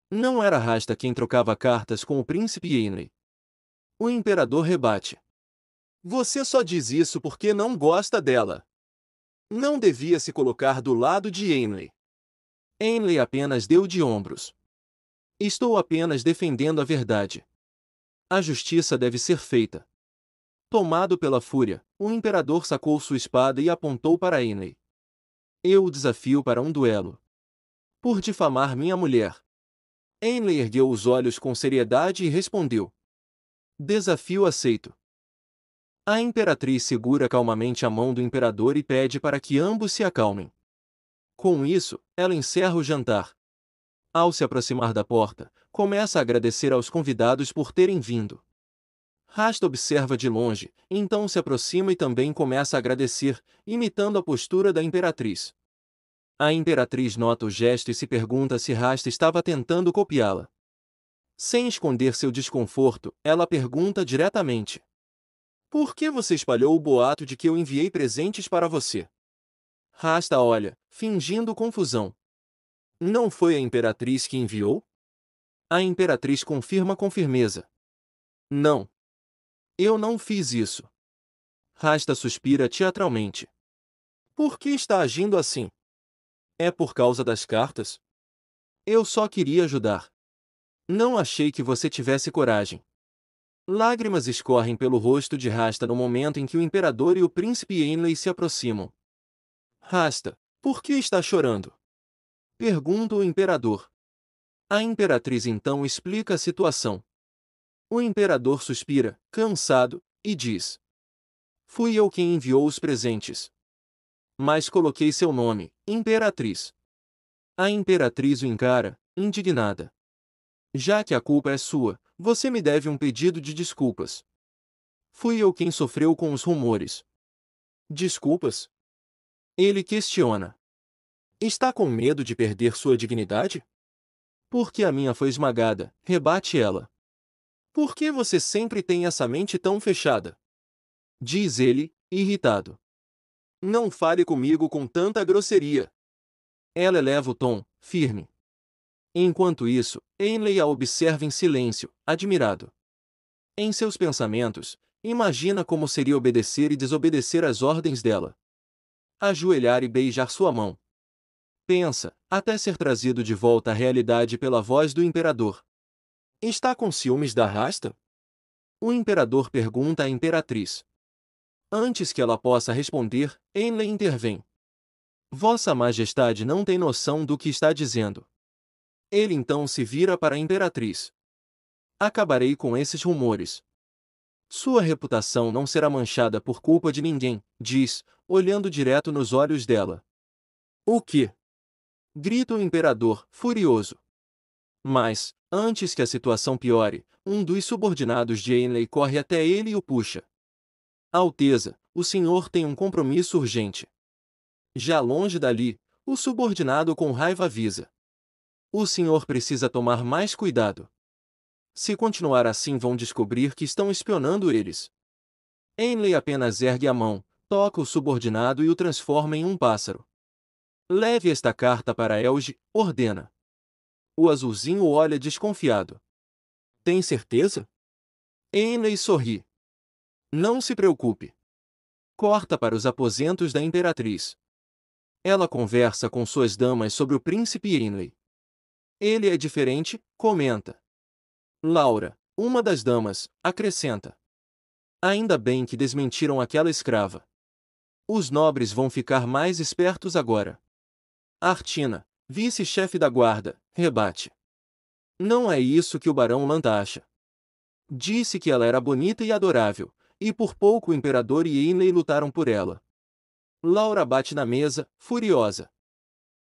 Não era Rasta quem trocava cartas com o príncipe Ainley. O imperador rebate. Você só diz isso porque não gosta dela. Não devia se colocar do lado de Ainley. Ainley apenas deu de ombros. Estou apenas defendendo a verdade. A justiça deve ser feita. Tomado pela fúria, o imperador sacou sua espada e apontou para Ainley. Eu o desafio para um duelo. Por difamar minha mulher. Ainley ergueu os olhos com seriedade e respondeu: Desafio aceito. A Imperatriz segura calmamente a mão do imperador e pede para que ambos se acalmem. Com isso, ela encerra o jantar. Ao se aproximar da porta, começa a agradecer aos convidados por terem vindo. Rasta observa de longe, então se aproxima e também começa a agradecer, imitando a postura da Imperatriz. A Imperatriz nota o gesto e se pergunta se Rasta estava tentando copiá-la. Sem esconder seu desconforto, ela pergunta diretamente: Por que você espalhou o boato de que eu enviei presentes para você? Rasta olha, fingindo confusão. Não foi a Imperatriz que enviou? A Imperatriz confirma com firmeza. Não. Eu não fiz isso. Rasta suspira teatralmente. Por que está agindo assim? É por causa das cartas? Eu só queria ajudar. Não achei que você tivesse coragem. Lágrimas escorrem pelo rosto de Rasta no momento em que o imperador e o príncipe Ainley se aproximam. Rasta, por que está chorando? Pergunta o imperador. A Imperatriz então explica a situação. O imperador suspira, cansado, e diz: Fui eu quem enviou os presentes. Mas coloquei seu nome, Imperatriz. A Imperatriz o encara, indignada. Já que a culpa é sua, você me deve um pedido de desculpas. Fui eu quem sofreu com os rumores. Desculpas? Ele questiona. Está com medo de perder sua dignidade? Porque a minha foi esmagada, rebate ela. Por que você sempre tem essa mente tão fechada? Diz ele, irritado. Não fale comigo com tanta grosseria. Ela eleva o tom, firme. Enquanto isso, Ainley a observa em silêncio, admirado. Em seus pensamentos, imagina como seria obedecer e desobedecer às ordens dela. Ajoelhar e beijar sua mão. Pensa, até ser trazido de volta à realidade pela voz do imperador. Está com ciúmes da Rasta? O imperador pergunta à imperatriz. Antes que ela possa responder, Ainley intervém. Vossa Majestade não tem noção do que está dizendo. Ele então se vira para a imperatriz. Acabarei com esses rumores. Sua reputação não será manchada por culpa de ninguém, diz, olhando direto nos olhos dela. O quê? Grita o imperador, furioso. Mas, antes que a situação piore, um dos subordinados de Ainley corre até ele e o puxa. Alteza, o senhor tem um compromisso urgente. Já longe dali, o subordinado com raiva avisa. O senhor precisa tomar mais cuidado. Se continuar assim vão descobrir que estão espionando eles. Ainley apenas ergue a mão, toca o subordinado e o transforma em um pássaro. Leve esta carta para Elge, ordena. O azulzinho olha desconfiado. Tem certeza? Ainley sorri. Não se preocupe. Corta para os aposentos da imperatriz. Ela conversa com suas damas sobre o príncipe Ainley. Ele é diferente, comenta. Laura, uma das damas, acrescenta. Ainda bem que desmentiram aquela escrava. Os nobres vão ficar mais espertos agora. Artina, vice-chefe da guarda, rebate. Não é isso que o barão Lanta acha. Disse que ela era bonita e adorável, e por pouco o imperador e Ainley lutaram por ela. Laura bate na mesa, furiosa.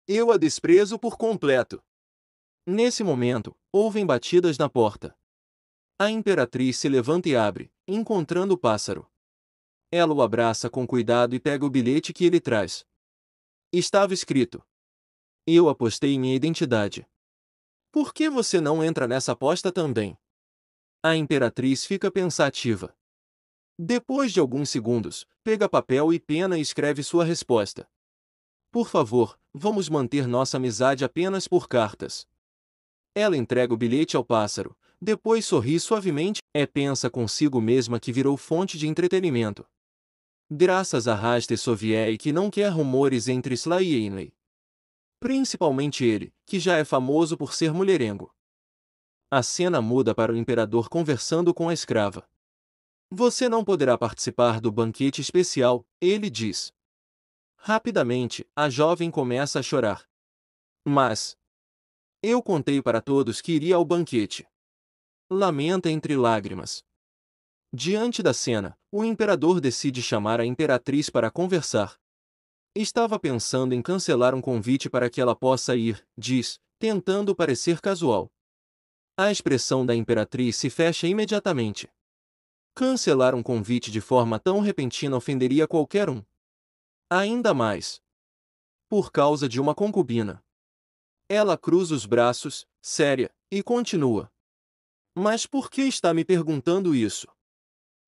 Eu a desprezo por completo. Nesse momento, ouvem batidas na porta. A imperatriz se levanta e abre, encontrando o pássaro. Ela o abraça com cuidado e pega o bilhete que ele traz. Estava escrito: Eu apostei em minha identidade. Por que você não entra nessa aposta também? A imperatriz fica pensativa. Depois de alguns segundos, pega papel e pena e escreve sua resposta. Por favor, vamos manter nossa amizade apenas por cartas. Ela entrega o bilhete ao pássaro, depois sorri suavemente e pensa consigo mesma que virou fonte de entretenimento. Graças a Rasta Soviet que não quer rumores entre Sly e Ainley. Principalmente ele, que já é famoso por ser mulherengo. A cena muda para o imperador conversando com a escrava. Você não poderá participar do banquete especial, ele diz. Rapidamente, a jovem começa a chorar. Mas eu contei para todos que iria ao banquete. Lamenta entre lágrimas. Diante da cena, o imperador decide chamar a imperatriz para conversar. Estava pensando em cancelar um convite para que ela possa ir, diz, tentando parecer casual. A expressão da imperatriz se fecha imediatamente. Cancelar um convite de forma tão repentina ofenderia qualquer um. Ainda mais por causa de uma concubina. Ela cruza os braços, séria, e continua. Mas por que está me perguntando isso?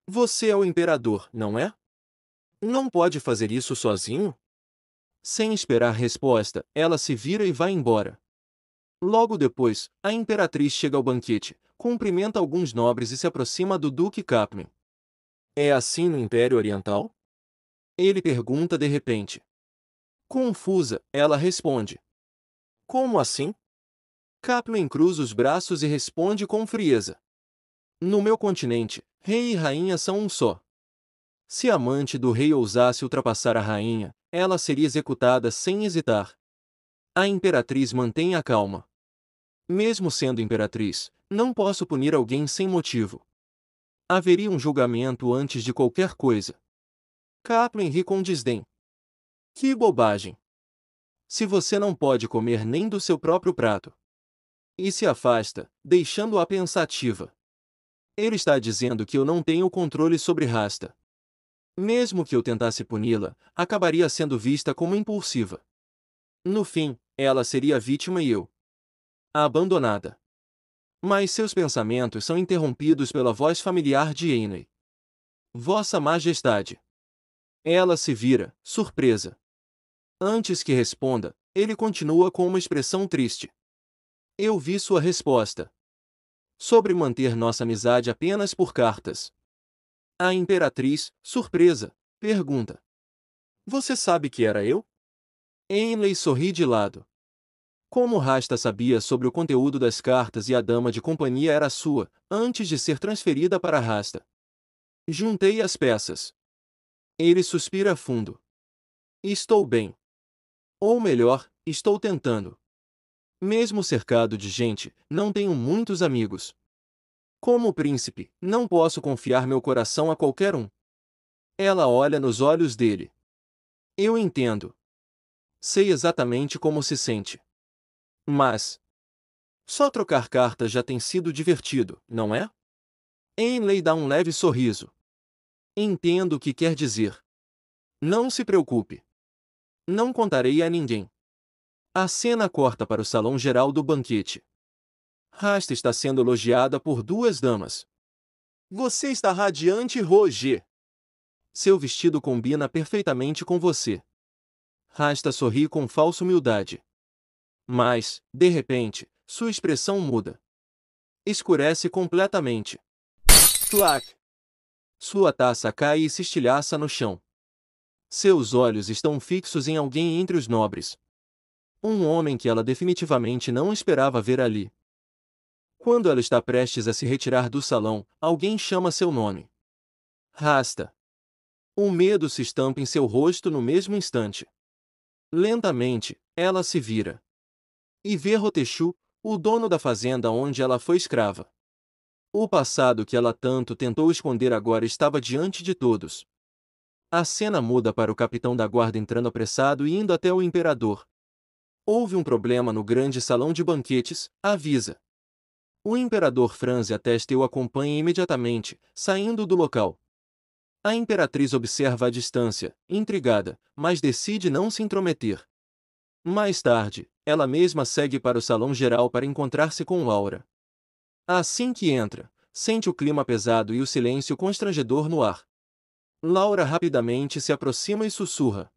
Você é o imperador, não é? Não pode fazer isso sozinho? Sem esperar resposta, ela se vira e vai embora. Logo depois, a imperatriz chega ao banquete, cumprimenta alguns nobres e se aproxima do Duque Kaplan. É assim no Império Oriental? Ele pergunta de repente. Confusa, ela responde. Como assim? Kaplan cruza os braços e responde com frieza. No meu continente, rei e rainha são um só. Se a amante do rei ousasse ultrapassar a rainha, ela seria executada sem hesitar. A imperatriz mantém a calma. Mesmo sendo imperatriz, não posso punir alguém sem motivo. Haveria um julgamento antes de qualquer coisa. Kaplan ri com desdém. Que bobagem! Se você não pode comer nem do seu próprio prato. E se afasta, deixando-a pensativa. Ele está dizendo que eu não tenho controle sobre Rasta. Mesmo que eu tentasse puni-la, acabaria sendo vista como impulsiva. No fim, ela seria a vítima e eu a abandonada. Mas seus pensamentos são interrompidos pela voz familiar de Ainley. Vossa Majestade. Ela se vira, surpresa. Antes que responda, Ele continua com uma expressão triste. Eu vi sua resposta. Sobre manter nossa amizade apenas por cartas. A imperatriz, surpresa, pergunta. Você sabe que era eu? Henley sorri de lado. Como Rasta sabia sobre o conteúdo das cartas e a dama de companhia era sua, antes de ser transferida para Rasta? Juntei as peças. Ele suspira fundo. Estou bem. Ou melhor, estou tentando. Mesmo cercado de gente, não tenho muitos amigos. Como príncipe, não posso confiar meu coração a qualquer um. Ela olha nos olhos dele. Eu entendo. Sei exatamente como se sente. Mas só trocar cartas já tem sido divertido, não é? Henley dá um leve sorriso. Entendo o que quer dizer. Não se preocupe. Não contarei a ninguém. A cena corta para o salão geral do banquete. Rasta está sendo elogiada por duas damas. Você está radiante, Roger. Seu vestido combina perfeitamente com você. Rasta sorri com falsa humildade. Mas, de repente, sua expressão muda. Escurece completamente. Clac! Sua taça cai e se estilhaça no chão. Seus olhos estão fixos em alguém entre os nobres. Um homem que ela definitivamente não esperava ver ali. Quando ela está prestes a se retirar do salão, alguém chama seu nome. Rasta. O medo se estampa em seu rosto no mesmo instante. Lentamente, ela se vira. E vê Rotechu, o dono da fazenda onde ela foi escrava. O passado que ela tanto tentou esconder agora estava diante de todos. A cena muda para o capitão da guarda entrando apressado e indo até o imperador. Houve um problema no grande salão de banquetes, avisa. O imperador franze a testa e o acompanha imediatamente, saindo do local. A imperatriz observa à distância, intrigada, mas decide não se intrometer. Mais tarde, ela mesma segue para o salão geral para encontrar-se com Laura. Assim que entra, sente o clima pesado e o silêncio constrangedor no ar. Laura rapidamente se aproxima e sussurra.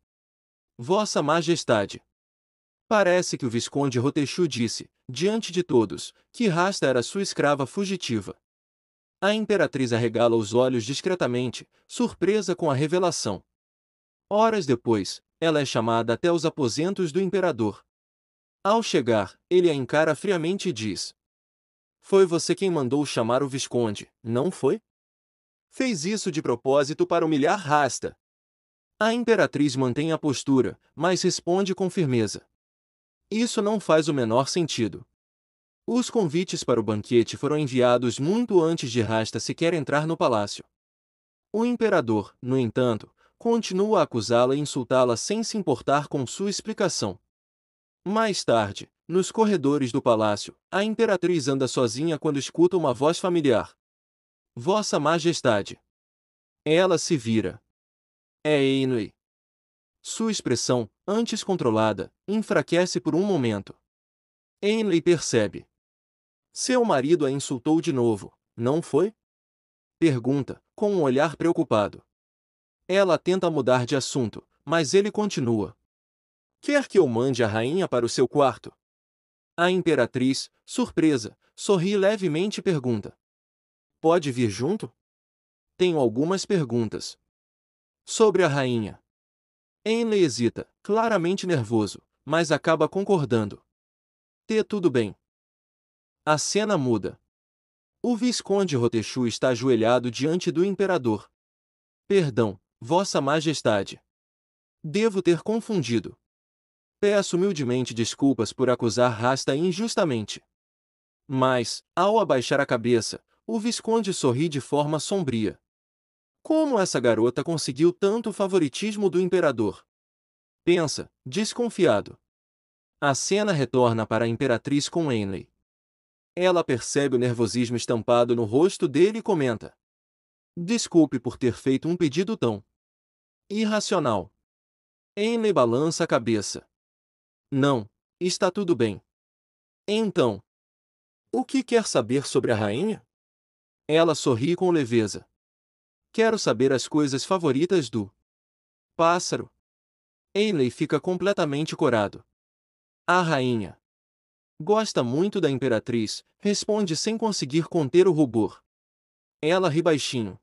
Vossa Majestade. Parece que o Visconde Rotechu disse, diante de todos, que Rasta era sua escrava fugitiva. A imperatriz arregala os olhos discretamente, surpresa com a revelação. Horas depois, ela é chamada até os aposentos do imperador. Ao chegar, ele a encara friamente e diz: Foi você quem mandou chamar o Visconde, não foi? Fez isso de propósito para humilhar Rasta. A imperatriz mantém a postura, mas responde com firmeza. Isso não faz o menor sentido. Os convites para o banquete foram enviados muito antes de Rasta sequer entrar no palácio. O imperador, no entanto, continua a acusá-la e insultá-la sem se importar com sua explicação. Mais tarde, nos corredores do palácio, a imperatriz anda sozinha quando escuta uma voz familiar. Vossa Majestade. Ela se vira. É Henley. Sua expressão, antes controlada, enfraquece por um momento. Henley percebe. Seu marido a insultou de novo, não foi? Pergunta, com um olhar preocupado. Ela tenta mudar de assunto, mas ele continua. Quer que eu mande a rainha para o seu quarto? A imperatriz, surpresa, sorri levemente e pergunta. Pode vir junto? Tenho algumas perguntas. Sobre a rainha. Henley hesita, claramente nervoso, mas acaba concordando. Tudo bem. A cena muda. O Visconde Rotechu está ajoelhado diante do imperador. Perdão, Vossa Majestade. Devo ter confundido. Peço humildemente desculpas por acusar Rasta injustamente. Mas, ao abaixar a cabeça, o Visconde sorri de forma sombria. Como essa garota conseguiu tanto favoritismo do imperador? Pensa, desconfiado. A cena retorna para a imperatriz com Henley. Ela percebe o nervosismo estampado no rosto dele e comenta. Desculpe por ter feito um pedido tão irracional. Henley balança a cabeça. Não, está tudo bem. Então, o que quer saber sobre a rainha? Ela sorri com leveza. Quero saber as coisas favoritas do pássaro. Henley fica completamente corado. A rainha gosta muito da imperatriz, responde sem conseguir conter o rubor. Ela ri baixinho.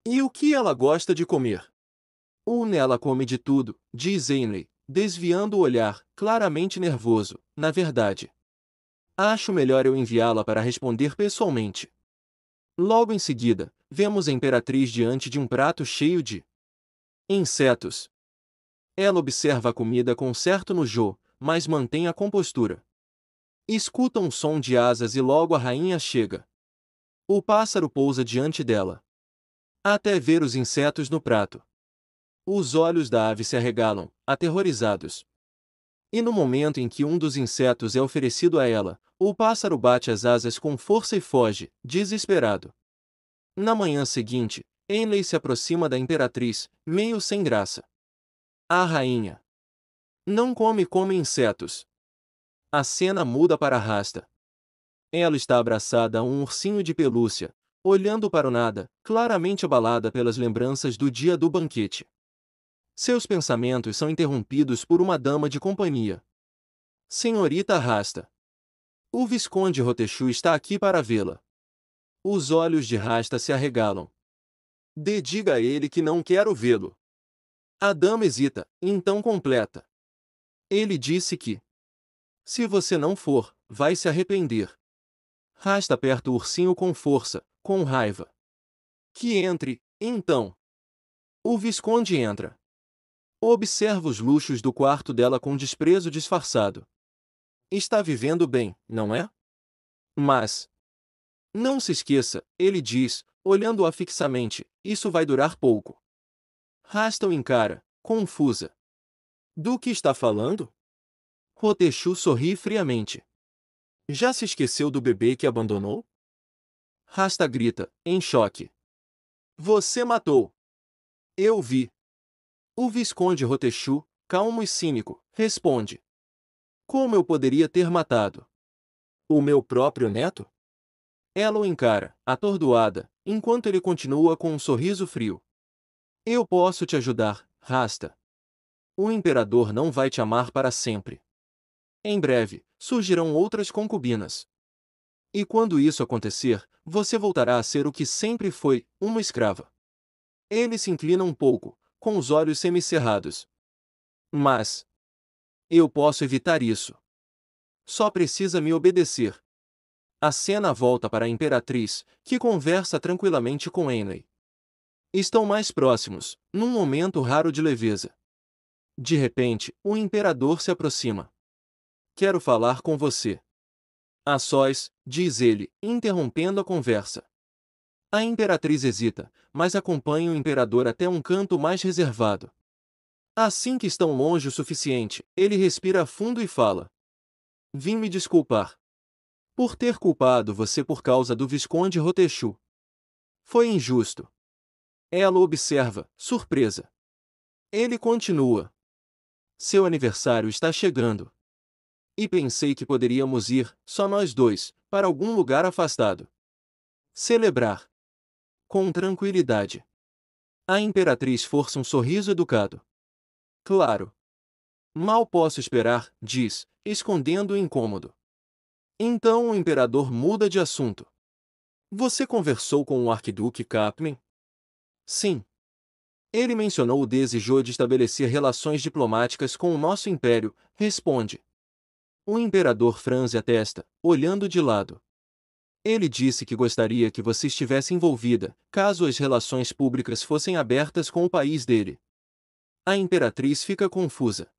E o que ela gosta de comer? Ela come de tudo, diz Ainley, desviando o olhar, claramente nervoso. Na verdade, acho melhor eu enviá-la para responder pessoalmente. Logo em seguida, vemos a imperatriz diante de um prato cheio de insetos. Ela observa a comida com certo nojo, mas mantém a compostura. Escuta um som de asas e logo a rainha chega. O pássaro pousa diante dela. Até ver os insetos no prato. Os olhos da ave se arregalam, aterrorizados. E no momento em que um dos insetos é oferecido a ela, o pássaro bate as asas com força e foge, desesperado. Na manhã seguinte, Ainley se aproxima da imperatriz, meio sem graça. A rainha não come insetos. A cena muda para Rasta. Ela está abraçada a um ursinho de pelúcia, olhando para o nada, claramente abalada pelas lembranças do dia do banquete. Seus pensamentos são interrompidos por uma dama de companhia. Senhorita Rasta. O Visconde Rotechu está aqui para vê-la. Os olhos de Rasta se arregalam. Diga a ele que não quero vê-lo. A dama hesita, então completa. Ele disse que, se você não for, vai se arrepender. Rasta aperta o ursinho com força, com raiva. Que entre, então. O Visconde entra. Observa os luxos do quarto dela com desprezo disfarçado. Está vivendo bem, não é? Mas não se esqueça, ele diz, olhando-a fixamente, isso vai durar pouco. Rasta o encara, confusa. Do que está falando? Rotechu sorri friamente. Já se esqueceu do bebê que abandonou? Rasta grita, em choque. Você matou. Eu vi. O Visconde Rotechu, calmo e cínico, responde. Como eu poderia ter matado? O meu próprio neto? Ela o encara, atordoada, enquanto ele continua com um sorriso frio. Eu posso te ajudar, Rasta. O imperador não vai te amar para sempre. Em breve, surgirão outras concubinas. E quando isso acontecer, você voltará a ser o que sempre foi, uma escrava. Ele se inclina um pouco, com os olhos semicerrados. Mas eu posso evitar isso. Só precisa me obedecer. A cena volta para a imperatriz, que conversa tranquilamente com Ainley. Estão mais próximos, num momento raro de leveza. De repente, o imperador se aproxima. Quero falar com você. A sós, diz ele, interrompendo a conversa. A imperatriz hesita, mas acompanha o imperador até um canto mais reservado. Assim que estão longe o suficiente, ele respira fundo e fala. Vim me desculpar. Por ter culpado você por causa do Visconde Rotechu. Foi injusto. Ela observa, surpresa. Ele continua. Seu aniversário está chegando. E pensei que poderíamos ir, só nós dois, para algum lugar afastado. Celebrar. Com tranquilidade. A imperatriz força um sorriso educado. Claro. Mal posso esperar, diz, escondendo o incômodo. Então o imperador muda de assunto. Você conversou com o arquiduque Capmen? Sim. Ele mencionou o desejo de estabelecer relações diplomáticas com o nosso império, responde. O imperador franze a testa, olhando de lado. Ele disse que gostaria que você estivesse envolvida, caso as relações públicas fossem abertas com o país dele. A imperatriz fica confusa.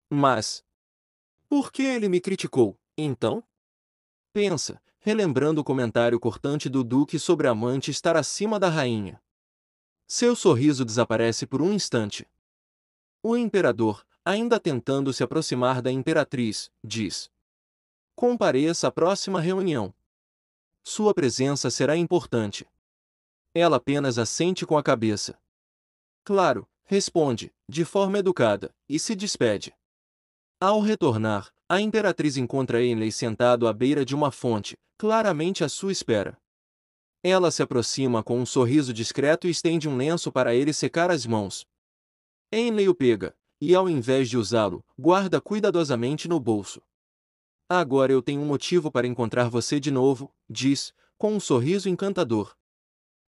Mas por que ele me criticou, então? Pensa, relembrando o comentário cortante do duque sobre a amante estar acima da rainha. Seu sorriso desaparece por um instante. O imperador, ainda tentando se aproximar da imperatriz, diz: compareça à próxima reunião. Sua presença será importante. Ela apenas assente com a cabeça. Claro, responde, de forma educada, e se despede. Ao retornar, a imperatriz encontra Ainley sentado à beira de uma fonte, claramente à sua espera. Ela se aproxima com um sorriso discreto e estende um lenço para ele secar as mãos. Ainley o pega, e ao invés de usá-lo, guarda cuidadosamente no bolso. Agora eu tenho um motivo para encontrar você de novo, diz, com um sorriso encantador.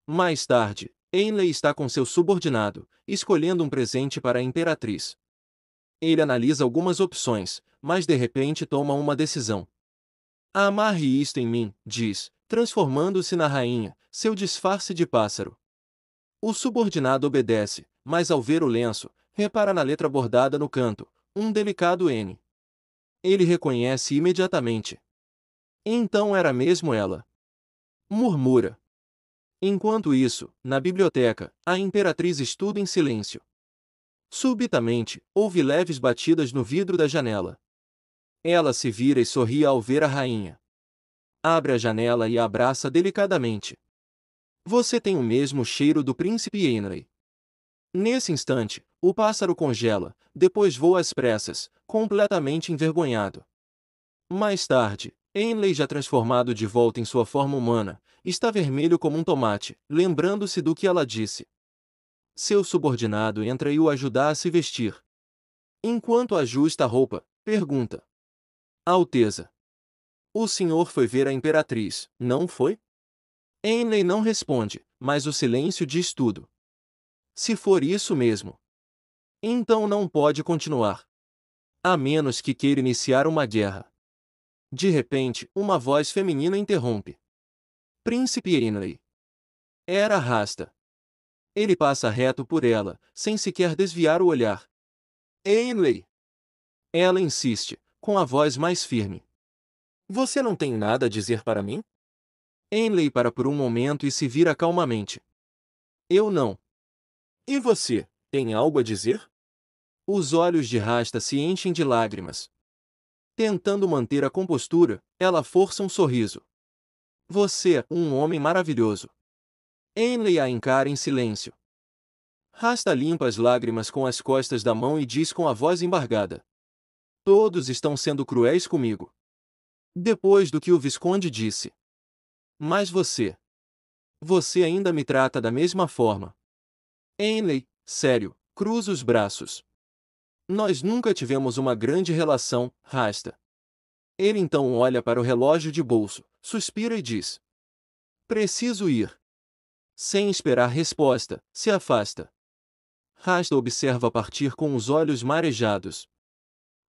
Mais tarde, Ainley está com seu subordinado, escolhendo um presente para a imperatriz. Ele analisa algumas opções, mas de repente toma uma decisão. Amarre isto em mim, diz, transformando-se na rainha, seu disfarce de pássaro. O subordinado obedece, mas ao ver o lenço, repara na letra bordada no canto, um delicado N. Ele reconhece imediatamente. Então era mesmo ela. Murmura. Enquanto isso, na biblioteca, a imperatriz estuda em silêncio. Subitamente, ouve leves batidas no vidro da janela. Ela se vira e sorri ao ver a rainha. Abre a janela e a abraça delicadamente. Você tem o mesmo cheiro do príncipe Ainley. Nesse instante, o pássaro congela, depois voa às pressas, completamente envergonhado. Mais tarde, Ainley, já transformado de volta em sua forma humana, está vermelho como um tomate, lembrando-se do que ela disse. Seu subordinado entra e o ajuda a se vestir. Enquanto ajusta a roupa, pergunta: Alteza, o senhor foi ver a imperatriz, não foi? Ainley não responde, mas o silêncio diz tudo. Se for isso mesmo, então não pode continuar. A menos que queira iniciar uma guerra. De repente, uma voz feminina interrompe. Príncipe Ainley. Era Rasta. Ele passa reto por ela, sem sequer desviar o olhar. Ainley. Ela insiste, com a voz mais firme. Você não tem nada a dizer para mim? Ainley para por um momento e se vira calmamente. Eu não. E você, tem algo a dizer? Os olhos de Rasta se enchem de lágrimas. Tentando manter a compostura, ela força um sorriso. Você é um homem maravilhoso. Ainley a encara em silêncio. Rasta limpa as lágrimas com as costas da mão e diz com a voz embargada. Todos estão sendo cruéis comigo. Depois do que o Visconde disse. Mas você. Você ainda me trata da mesma forma. Ainley, sério, cruza os braços. Nós nunca tivemos uma grande relação, Rasta. Ele então olha para o relógio de bolso, suspira e diz. Preciso ir. Sem esperar resposta, se afasta. Rasta observa partir com os olhos marejados.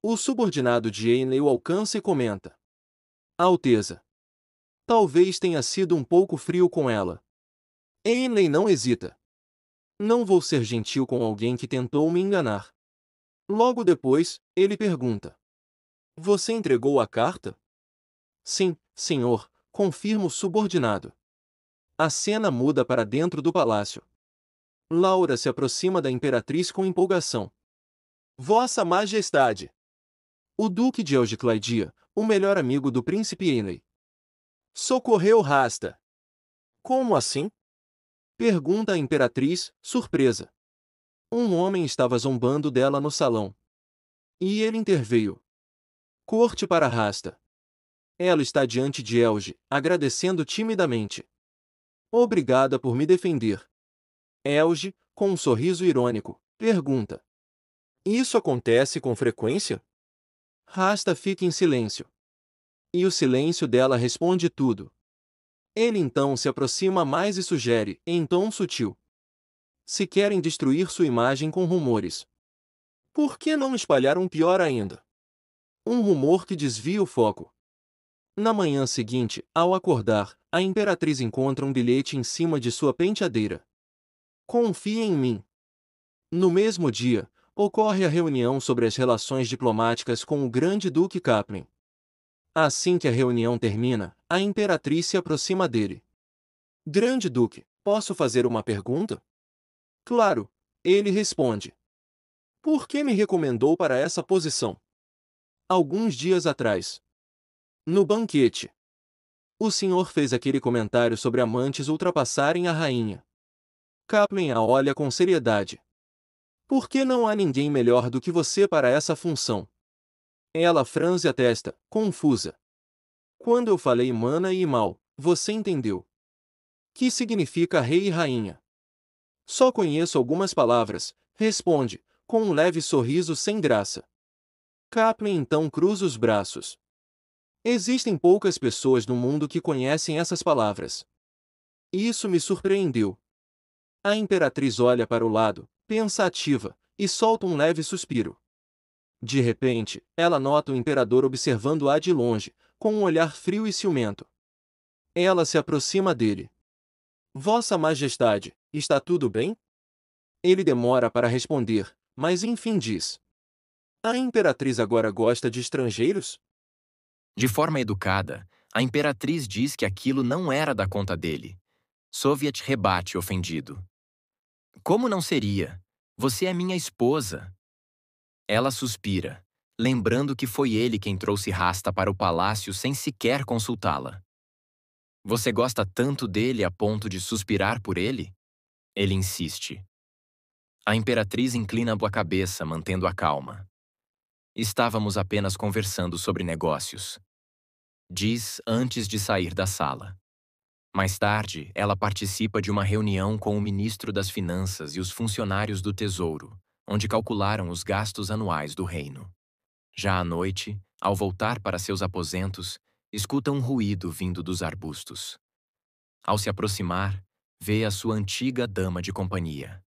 O subordinado de Ainley o alcança e comenta. Alteza. Talvez tenha sido um pouco frio com ela. Ainley não hesita. Não vou ser gentil com alguém que tentou me enganar. Logo depois, ele pergunta. Você entregou a carta? Sim, senhor, confirma o subordinado. A cena muda para dentro do palácio. Laura se aproxima da imperatriz com empolgação. Vossa Majestade! O Duque de Elgiclaidia, o melhor amigo do príncipe Ainley. Socorreu Rasta. Como assim? Pergunta a imperatriz, surpresa. Um homem estava zombando dela no salão. E ele interveio. Corte para Rasta. Ela está diante de Elge, agradecendo timidamente. Obrigada por me defender. Elge, com um sorriso irônico, pergunta. Isso acontece com frequência? Rasta fica em silêncio. E o silêncio dela responde tudo. Ele então se aproxima mais e sugere, em tom sutil. Se querem destruir sua imagem com rumores, por que não espalhar um pior ainda? Um rumor que desvia o foco. Na manhã seguinte, ao acordar, a imperatriz encontra um bilhete em cima de sua penteadeira. Confie em mim. No mesmo dia, ocorre a reunião sobre as relações diplomáticas com o grande duque Kaplan. Assim que a reunião termina, a imperatriz se aproxima dele. Grande duque, posso fazer uma pergunta? Claro, ele responde. Por que me recomendou para essa posição? Alguns dias atrás. No banquete. O senhor fez aquele comentário sobre amantes ultrapassarem a rainha. Kaplan a olha com seriedade. Por que não há ninguém melhor do que você para essa função? Ela franze a testa, confusa. Quando eu falei mana e mal, você entendeu. Que significa rei e rainha? Só conheço algumas palavras, responde, com um leve sorriso sem graça. Kaplan então cruza os braços. Existem poucas pessoas no mundo que conhecem essas palavras. Isso me surpreendeu. A imperatriz olha para o lado, pensativa, e solta um leve suspiro. De repente, ela nota o imperador observando-a de longe, com um olhar frio e ciumento. Ela se aproxima dele. Vossa Majestade, está tudo bem? Ele demora para responder, mas enfim diz. A imperatriz agora gosta de estrangeiros? De forma educada, a imperatriz diz que aquilo não era da conta dele. Soviet rebate ofendido. Como não seria? Você é minha esposa. Ela suspira, lembrando que foi ele quem trouxe Rasta para o palácio sem sequer consultá-la. Você gosta tanto dele a ponto de suspirar por ele? Ele insiste. A imperatriz inclina a cabeça, mantendo a calma. Estávamos apenas conversando sobre negócios. Diz antes de sair da sala. Mais tarde, ela participa de uma reunião com o ministro das Finanças e os funcionários do Tesouro, onde calcularam os gastos anuais do reino. Já à noite, ao voltar para seus aposentos, escuta um ruído vindo dos arbustos. Ao se aproximar, vê a sua antiga dama de companhia.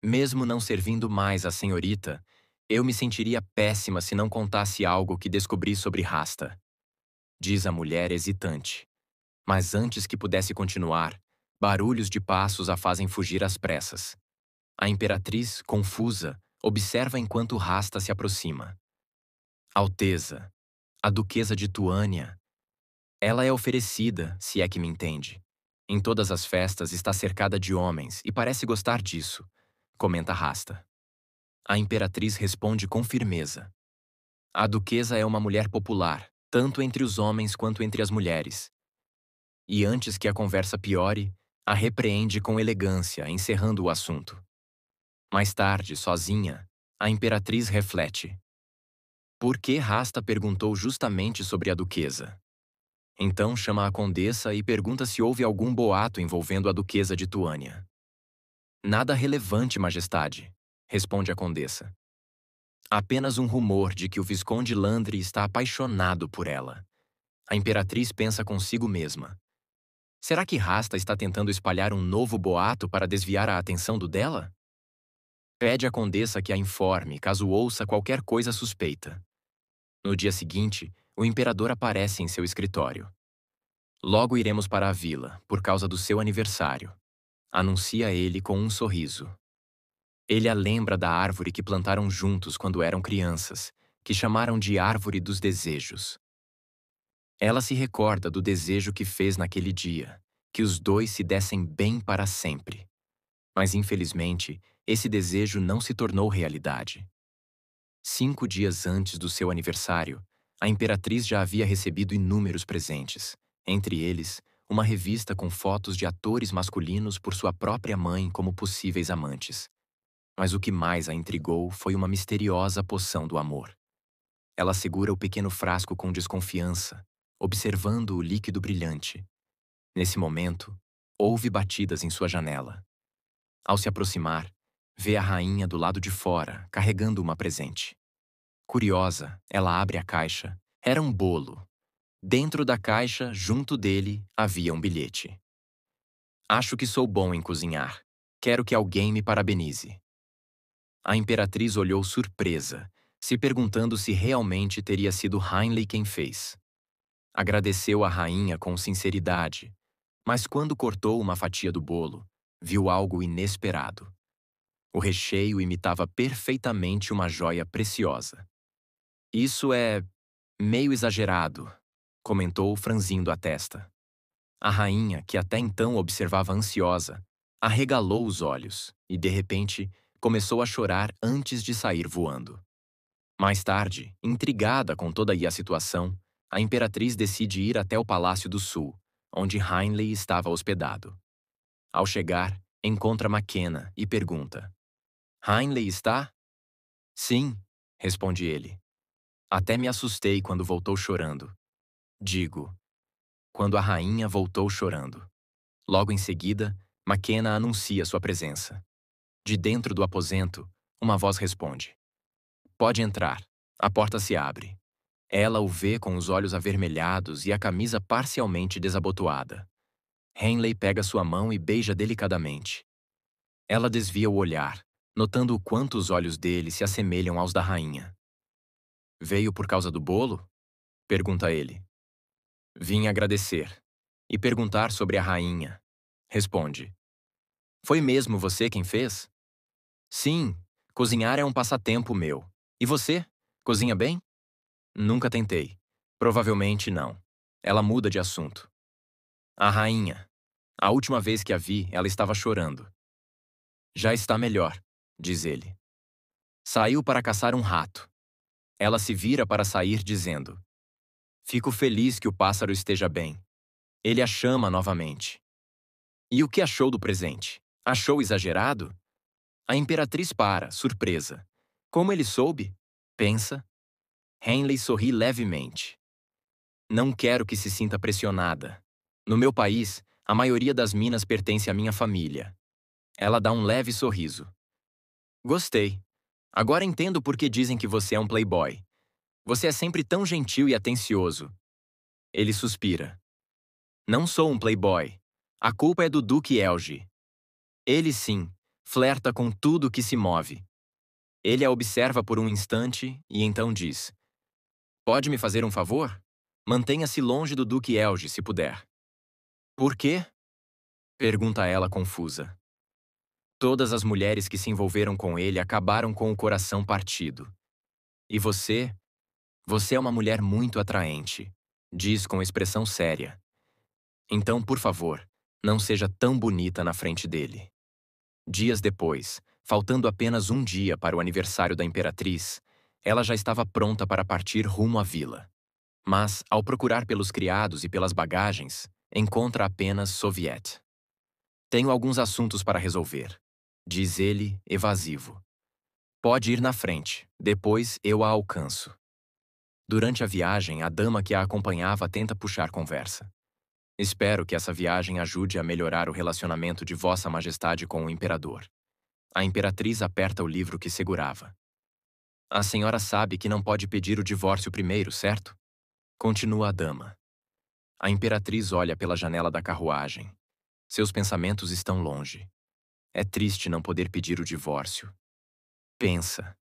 Mesmo não servindo mais a senhorita, eu me sentiria péssima se não contasse algo que descobri sobre Rasta, diz a mulher hesitante. Mas antes que pudesse continuar, barulhos de passos a fazem fugir às pressas. A imperatriz, confusa, observa enquanto Rasta se aproxima. Alteza, a duquesa de Tuânia. Ela é oferecida, se é que me entende. Em todas as festas está cercada de homens e parece gostar disso, comenta Rasta. A imperatriz responde com firmeza. A duquesa é uma mulher popular, tanto entre os homens quanto entre as mulheres. E antes que a conversa piore, a repreende com elegância, encerrando o assunto. Mais tarde, sozinha, a imperatriz reflete. Por que Rasta perguntou justamente sobre a duquesa? Então chama a condessa e pergunta se houve algum boato envolvendo a duquesa de Tuânia. Nada relevante, majestade, responde a condessa. Apenas um rumor de que o visconde Landry está apaixonado por ela. A imperatriz pensa consigo mesma. Será que Rasta está tentando espalhar um novo boato para desviar a atenção do dela? Pede à condessa que a informe caso ouça qualquer coisa suspeita. No dia seguinte, o imperador aparece em seu escritório. Logo iremos para a vila, por causa do seu aniversário, anuncia ele com um sorriso. Ele a lembra da árvore que plantaram juntos quando eram crianças, que chamaram de Árvore dos Desejos. Ela se recorda do desejo que fez naquele dia, que os dois se dessem bem para sempre. Mas, infelizmente, esse desejo não se tornou realidade. 5 dias antes do seu aniversário, a imperatriz já havia recebido inúmeros presentes, entre eles, uma revista com fotos de atores masculinos por sua própria mãe como possíveis amantes. Mas o que mais a intrigou foi uma misteriosa poção do amor. Ela segura o pequeno frasco com desconfiança, observando o líquido brilhante. Nesse momento, ouve batidas em sua janela. Ao se aproximar, vê a rainha do lado de fora, carregando uma presente. Curiosa, ela abre a caixa. Era um bolo. Dentro da caixa, junto dele, havia um bilhete. Acho que sou bom em cozinhar. Quero que alguém me parabenize. A imperatriz olhou surpresa, se perguntando se realmente teria sido Heinley quem fez. Agradeceu à rainha com sinceridade, mas quando cortou uma fatia do bolo, viu algo inesperado. O recheio imitava perfeitamente uma joia preciosa. Isso é meio exagerado, comentou franzindo a testa. A rainha, que até então observava ansiosa, arregalou os olhos e, de repente, começou a chorar antes de sair voando. Mais tarde, intrigada com toda a situação, a imperatriz decide ir até o Palácio do Sul, onde Heinley estava hospedado. Ao chegar, encontra McKenna e pergunta: Heinley está? Sim, responde ele. Até me assustei quando voltou chorando. Digo, quando a rainha voltou chorando. Logo em seguida, McKenna anuncia sua presença. De dentro do aposento, Uma voz responde. Pode entrar. A porta se abre. Ela o vê com os olhos avermelhados e a camisa parcialmente desabotoada. Henley pega sua mão e beija delicadamente. Ela desvia o olhar, notando o quanto os olhos dele se assemelham aos da rainha. Veio por causa do bolo? Pergunta ele. Vim agradecer. E perguntar sobre a rainha. Responde. Foi mesmo você quem fez? Sim, cozinhar é um passatempo meu. E você? Cozinha bem? Nunca tentei. Provavelmente não. Ela muda de assunto. A rainha. A última vez que a vi, ela estava chorando. Já está melhor, diz ele. Saiu para caçar um rato. Ela se vira para sair dizendo. Fico feliz que o pássaro esteja bem. Ele a chama novamente. E o que achou do presente? Achou exagerado? A imperatriz para, surpresa. Como ele soube? Pensa. Henley sorri levemente. Não quero que se sinta pressionada. No meu país, a maioria das minas pertence à minha família. Ela dá um leve sorriso. Gostei. Agora entendo por que dizem que você é um playboy. Você é sempre tão gentil e atencioso. Ele suspira. Não sou um playboy. A culpa é do Duque Elge. Ele sim, flerta com tudo que se move. Ele a observa por um instante e então diz. Pode me fazer um favor? Mantenha-se longe do Duque Elge, se puder. Por quê? Pergunta ela confusa. Todas as mulheres que se envolveram com ele acabaram com o coração partido. E você? Você é uma mulher muito atraente, diz com expressão séria. Então, por favor, não seja tão bonita na frente dele. Dias depois, faltando apenas um dia para o aniversário da imperatriz, ela já estava pronta para partir rumo à vila. Mas, ao procurar pelos criados e pelas bagagens, encontra apenas Soviet. Tenho alguns assuntos para resolver, diz ele, evasivo. Pode ir na frente, depois eu a alcanço. Durante a viagem, a dama que a acompanhava tenta puxar conversa. Espero que essa viagem ajude a melhorar o relacionamento de Vossa Majestade com o imperador. A imperatriz aperta o livro que segurava. A senhora sabe que não pode pedir o divórcio primeiro, certo? Continua a dama. A imperatriz olha pela janela da carruagem. Seus pensamentos estão longe. É triste não poder pedir o divórcio. Pensa.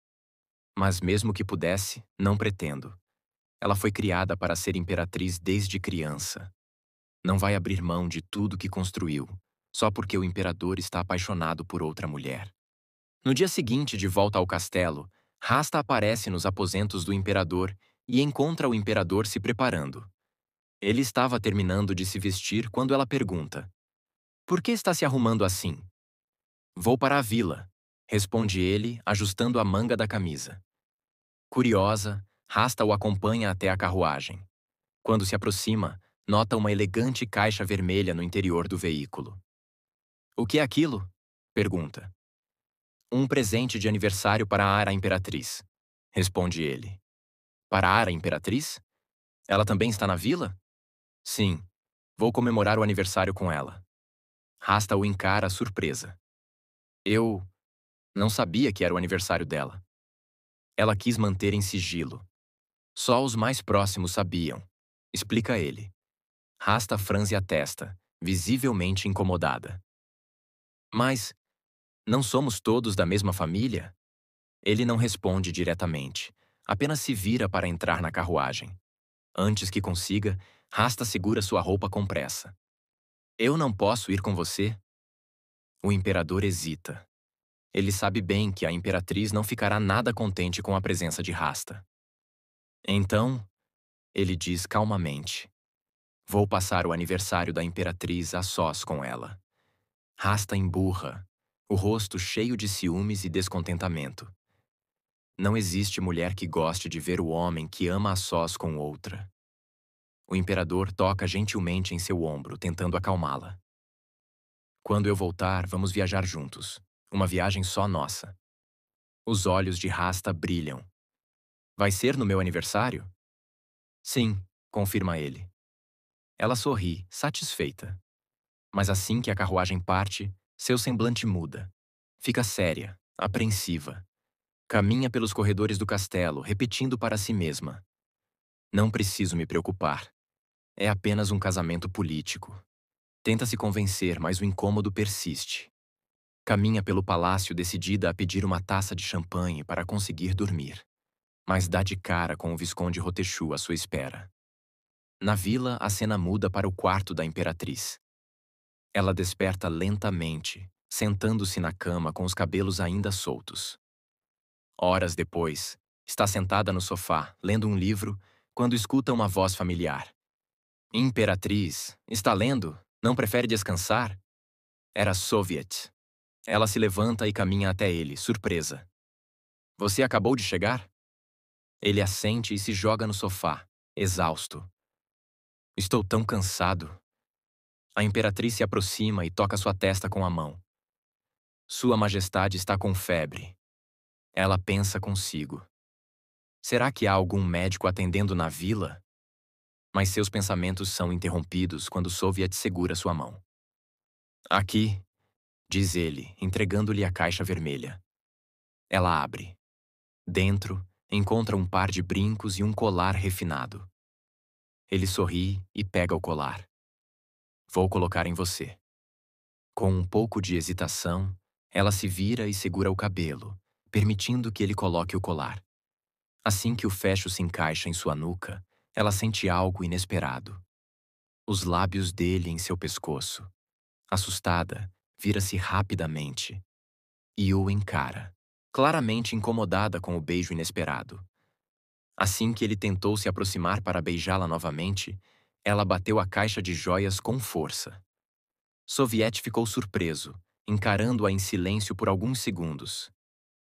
Mas mesmo que pudesse, não pretendo. Ela foi criada para ser imperatriz desde criança. Não vai abrir mão de tudo que construiu, só porque o imperador está apaixonado por outra mulher. No dia seguinte, de volta ao castelo, Rasta aparece nos aposentos do imperador e encontra o imperador se preparando. Ele estava terminando de se vestir quando ela pergunta: Por que está se arrumando assim? Vou para a vila, responde ele, ajustando a manga da camisa. Curiosa, Rasta o acompanha até a carruagem. Quando se aproxima, nota uma elegante caixa vermelha no interior do veículo. O que é aquilo? Pergunta. Um presente de aniversário para a Ara Imperatriz, responde ele. Para a Ara Imperatriz? Ela também está na vila? Sim, vou comemorar o aniversário com ela. Rasta o encara surpresa. Eu não sabia que era o aniversário dela. Ela quis manter em sigilo. Só os mais próximos sabiam, explica ele. Rasta franze a testa, visivelmente incomodada. Mas não somos todos da mesma família? Ele não responde diretamente, apenas se vira para entrar na carruagem. Antes que consiga, Rasta segura sua roupa com pressa. Eu não posso ir com você? O imperador hesita. Ele sabe bem que a imperatriz não ficará nada contente com a presença de Rasta. Então, ele diz calmamente, vou passar o aniversário da imperatriz a sós com ela. Rasta emburra, o rosto cheio de ciúmes e descontentamento. Não existe mulher que goste de ver o homem que ama a sós com outra. O imperador toca gentilmente em seu ombro, tentando acalmá-la. Quando eu voltar, vamos viajar juntos. Uma viagem só nossa. Os olhos de Rasta brilham. Vai ser no meu aniversário? Sim, confirma ele. Ela sorri, satisfeita. Mas assim que a carruagem parte, seu semblante muda. Fica séria, apreensiva. Caminha pelos corredores do castelo, repetindo para si mesma: não preciso me preocupar. É apenas um casamento político. Tenta se convencer, mas o incômodo persiste. Caminha pelo palácio decidida a pedir uma taça de champanhe para conseguir dormir, mas dá de cara com o Visconde Rotechu à sua espera. Na vila, a cena muda para o quarto da imperatriz. Ela desperta lentamente, sentando-se na cama com os cabelos ainda soltos. Horas depois, está sentada no sofá, lendo um livro, quando escuta uma voz familiar. Imperatriz, está lendo? Não prefere descansar? Era Soviet. Ela se levanta e caminha até ele, surpresa. Você acabou de chegar? Ele assente e se joga no sofá, exausto. Estou tão cansado. A imperatriz se aproxima e toca sua testa com a mão. Sua Majestade está com febre. Ela pensa consigo. Será que há algum médico atendendo na vila? Mas seus pensamentos são interrompidos quando Soviet segura sua mão. Aqui, diz ele, entregando-lhe a caixa vermelha. Ela abre. Dentro, encontra um par de brincos e um colar refinado. Ele sorri e pega o colar. Vou colocar em você. Com um pouco de hesitação, ela se vira e segura o cabelo, permitindo que ele coloque o colar. Assim que o fecho se encaixa em sua nuca, ela sente algo inesperado. Os lábios dele em seu pescoço. Assustada, vira-se rapidamente e o encara, claramente incomodada com o beijo inesperado. Assim que ele tentou se aproximar para beijá-la novamente, ela bateu a caixa de joias com força. Soviet ficou surpreso, encarando-a em silêncio por alguns segundos.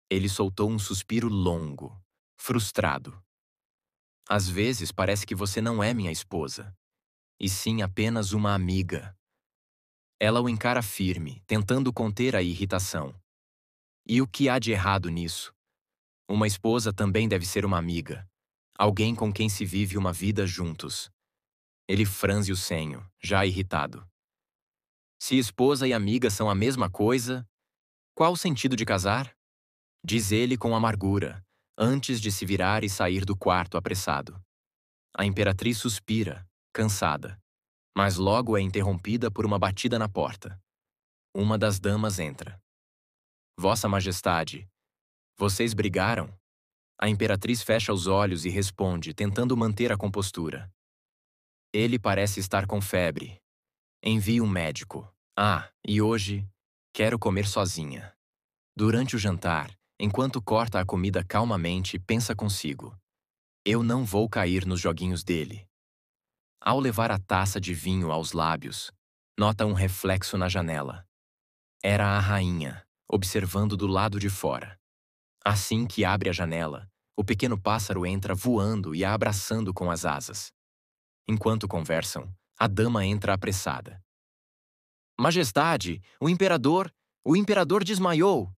Ele soltou um suspiro longo, frustrado. Às vezes parece que você não é minha esposa, e sim apenas uma amiga. Ela o encara firme, tentando conter a irritação. E o que há de errado nisso? Uma esposa também deve ser uma amiga, alguém com quem se vive uma vida juntos. Ele franze o senho, já irritado. Se esposa e amiga são a mesma coisa, qual o sentido de casar? Diz ele com amargura, antes de se virar e sair do quarto apressado. A imperatriz suspira, cansada, mas logo é interrompida por uma batida na porta. Uma das damas entra. Vossa Majestade, vocês brigaram? A imperatriz fecha os olhos e responde, tentando manter a compostura. Ele parece estar com febre. Envie um médico. Ah, e hoje, quero comer sozinha. Durante o jantar, enquanto corta a comida calmamente, pensa consigo. Eu não vou cair nos joguinhos dele. Ao levar a taça de vinho aos lábios, nota um reflexo na janela. Era a rainha, observando do lado de fora. Assim que abre a janela, o pequeno pássaro entra voando e a abraçando com as asas. Enquanto conversam, a dama entra apressada. Majestade, o imperador desmaiou!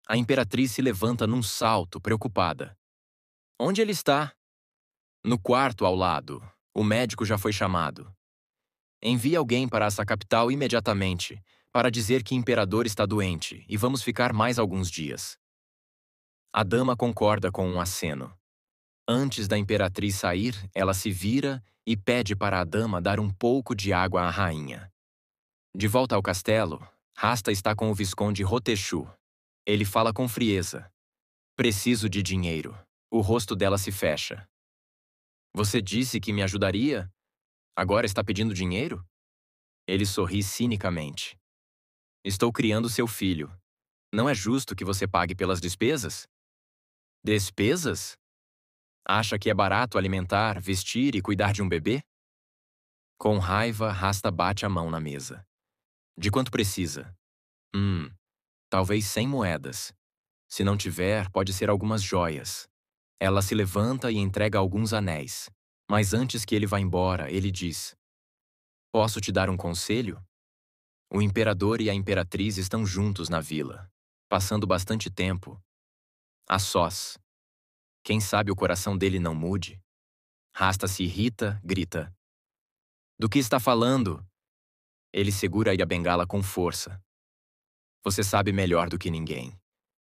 A imperatriz se levanta num salto, preocupada. Onde ele está? No quarto ao lado. O médico já foi chamado. Envie alguém para essa capital imediatamente, para dizer que o imperador está doente e vamos ficar mais alguns dias. A dama concorda com um aceno. Antes da imperatriz sair, ela se vira e pede para a dama dar um pouco de água à rainha. De volta ao castelo, Rasta está com o Visconde Rotechu. Ele fala com frieza. Preciso de dinheiro. O rosto dela se fecha. Você disse que me ajudaria? Agora está pedindo dinheiro? Ele sorri cinicamente. Estou criando seu filho. Não é justo que você pague pelas despesas? Despesas? Acha que é barato alimentar, vestir e cuidar de um bebê? Com raiva, Rasta bate a mão na mesa. De quanto precisa? Talvez 100 moedas. Se não tiver, pode ser algumas joias. Ela se levanta e entrega alguns anéis. Mas antes que ele vá embora, ele diz: Posso te dar um conselho? O imperador e a imperatriz estão juntos na vila, passando bastante tempo a sós. Quem sabe o coração dele não mude? Rasta se irrita, grita. Do que está falando? Ele segura a bengala com força. Você sabe melhor do que ninguém.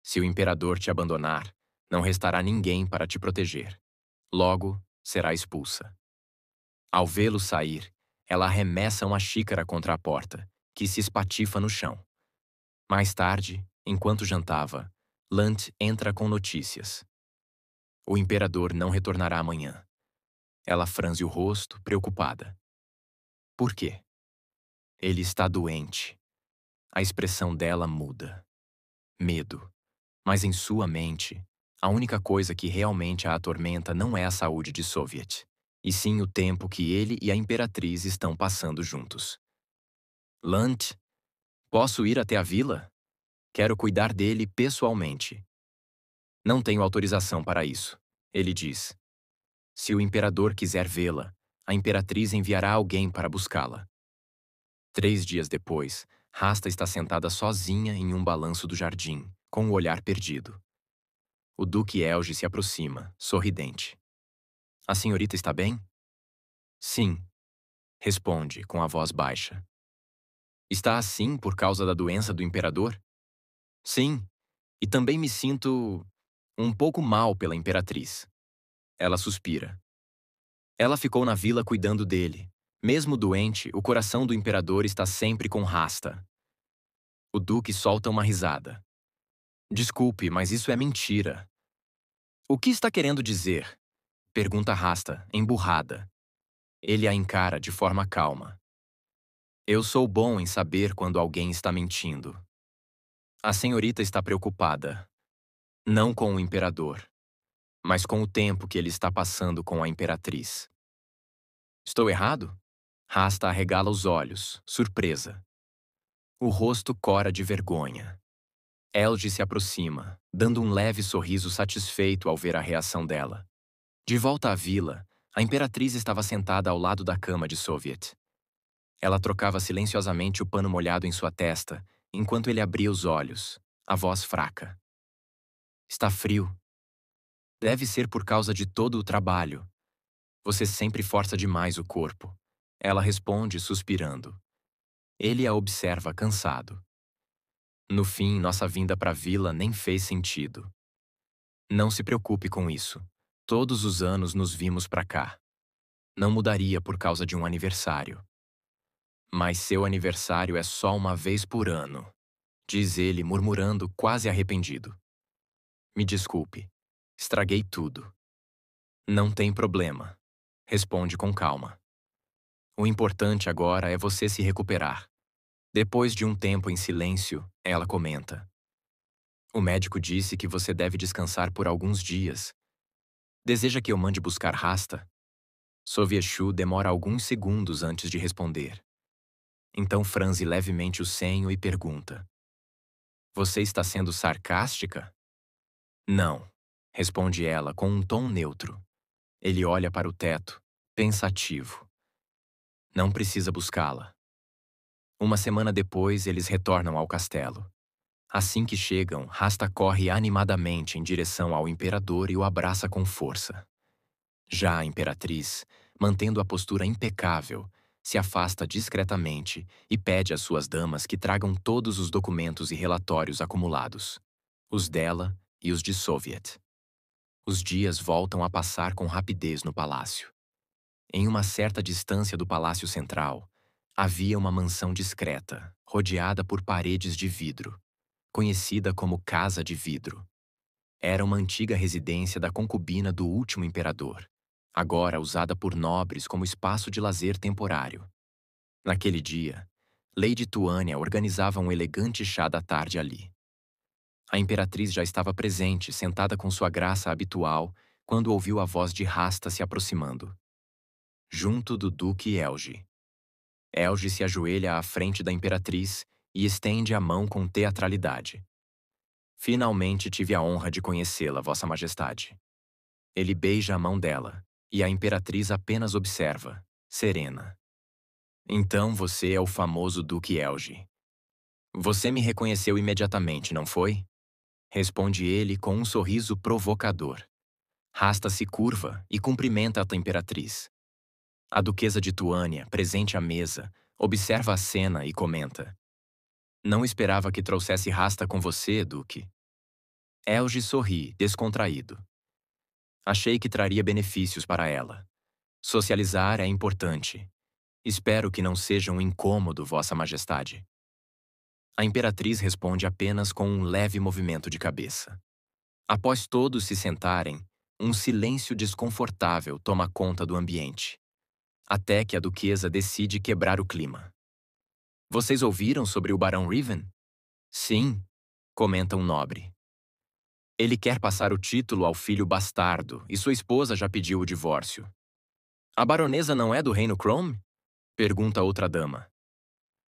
Se o imperador te abandonar, não restará ninguém para te proteger. Logo, será expulsa. Ao vê-lo sair, ela arremessa uma xícara contra a porta, que se espatifa no chão. Mais tarde, enquanto jantava, Lant entra com notícias. O imperador não retornará amanhã. Ela franze o rosto, preocupada. Por quê? Ele está doente. A expressão dela muda. Medo. Mas em sua mente, a única coisa que realmente a atormenta não é a saúde de Soviet, e sim o tempo que ele e a imperatriz estão passando juntos. Lant, posso ir até a vila? Quero cuidar dele pessoalmente. Não tenho autorização para isso, ele diz. Se o imperador quiser vê-la, a imperatriz enviará alguém para buscá-la. 3 dias depois, Rasta está sentada sozinha em um balanço do jardim, com o olhar perdido. O Duque Elge se aproxima, sorridente. A senhorita está bem? Sim, responde com a voz baixa. Está assim por causa da doença do imperador? Sim, e também me sinto um pouco mal pela imperatriz. Ela suspira. Ela ficou na vila cuidando dele. Mesmo doente, o coração do imperador está sempre com Rasta. O duque solta uma risada. Desculpe, mas isso é mentira. O que está querendo dizer? Pergunta Rasta, emburrada. Ele a encara de forma calma. Eu sou bom em saber quando alguém está mentindo. A senhorita está preocupada. Não com o imperador, mas com o tempo que ele está passando com a imperatriz. Estou errado? Rasta arregala os olhos, surpresa. O rosto cora de vergonha. Elge se aproxima, dando um leve sorriso satisfeito ao ver a reação dela. De volta à vila, a imperatriz estava sentada ao lado da cama de Soviet. Ela trocava silenciosamente o pano molhado em sua testa, enquanto ele abria os olhos, a voz fraca. Está frio. Deve ser por causa de todo o trabalho. Você sempre força demais o corpo. Ela responde, suspirando. Ele a observa cansado. No fim, nossa vinda para a vila nem fez sentido. Não se preocupe com isso. Todos os anos nos vimos para cá. Não mudaria por causa de um aniversário. Mas seu aniversário é só uma vez por ano, diz ele, murmurando, quase arrependido. Me desculpe. Estraguei tudo. Não tem problema, responde com calma. O importante agora é você se recuperar. Depois de um tempo em silêncio, ela comenta. O médico disse que você deve descansar por alguns dias. Deseja que eu mande buscar Rasta? Sovieshu demora alguns segundos antes de responder. Então franze levemente o senho e pergunta. Você está sendo sarcástica? Não, responde ela com um tom neutro. Ele olha para o teto, pensativo. Não precisa buscá-la. Uma semana depois, eles retornam ao castelo. Assim que chegam, Rasta corre animadamente em direção ao imperador e o abraça com força. Já a imperatriz, mantendo a postura impecável, se afasta discretamente e pede às suas damas que tragam todos os documentos e relatórios acumulados, os dela e os de Soviet. Os dias voltam a passar com rapidez no palácio. Em uma certa distância do palácio central, havia uma mansão discreta, rodeada por paredes de vidro, conhecida como Casa de Vidro. Era uma antiga residência da concubina do último imperador, agora usada por nobres como espaço de lazer temporário. Naquele dia, Lady Tuânia organizava um elegante chá da tarde ali. A imperatriz já estava presente, sentada com sua graça habitual, quando ouviu a voz de Rasta se aproximando. Junto do Duque Elge. Elge se ajoelha à frente da imperatriz e estende a mão com teatralidade. Finalmente tive a honra de conhecê-la, Vossa Majestade. Ele beija a mão dela, e a imperatriz apenas observa, serena. Então você é o famoso Duque Elge. Você me reconheceu imediatamente, não foi? Responde ele com um sorriso provocador. Rasta se curva e cumprimenta a imperatriz. A duquesa de Tuânia, presente à mesa, observa a cena e comenta. Não esperava que trouxesse Rasta com você, Duque. Elge sorri, descontraído. Achei que traria benefícios para ela. Socializar é importante. Espero que não seja um incômodo, Vossa Majestade. A imperatriz responde apenas com um leve movimento de cabeça. Após todos se sentarem, um silêncio desconfortável toma conta do ambiente. Até que a duquesa decide quebrar o clima. Vocês ouviram sobre o Barão Riven? Sim, comenta um nobre. Ele quer passar o título ao filho bastardo e sua esposa já pediu o divórcio. A baronesa não é do reino Chrome? Pergunta outra dama.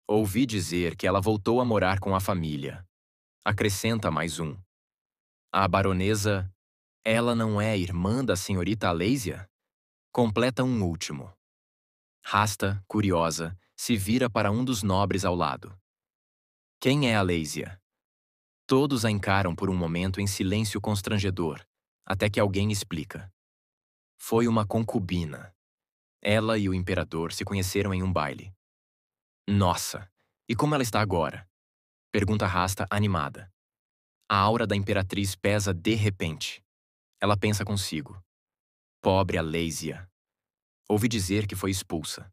Ouvi dizer que ela voltou a morar com a família. Acrescenta mais um. A baronesa, ela não é irmã da senhorita Aleisia? Completa um último. Rasta, curiosa, se vira para um dos nobres ao lado. Quem é Aleisia? Todos a encaram por um momento em silêncio constrangedor, até que alguém explica. Foi uma concubina. Ela e o imperador se conheceram em um baile. Nossa, e como ela está agora? Pergunta Rasta, animada. A aura da imperatriz pesa de repente. Ela pensa consigo. Pobre Aleisia. Ouvi dizer que foi expulsa.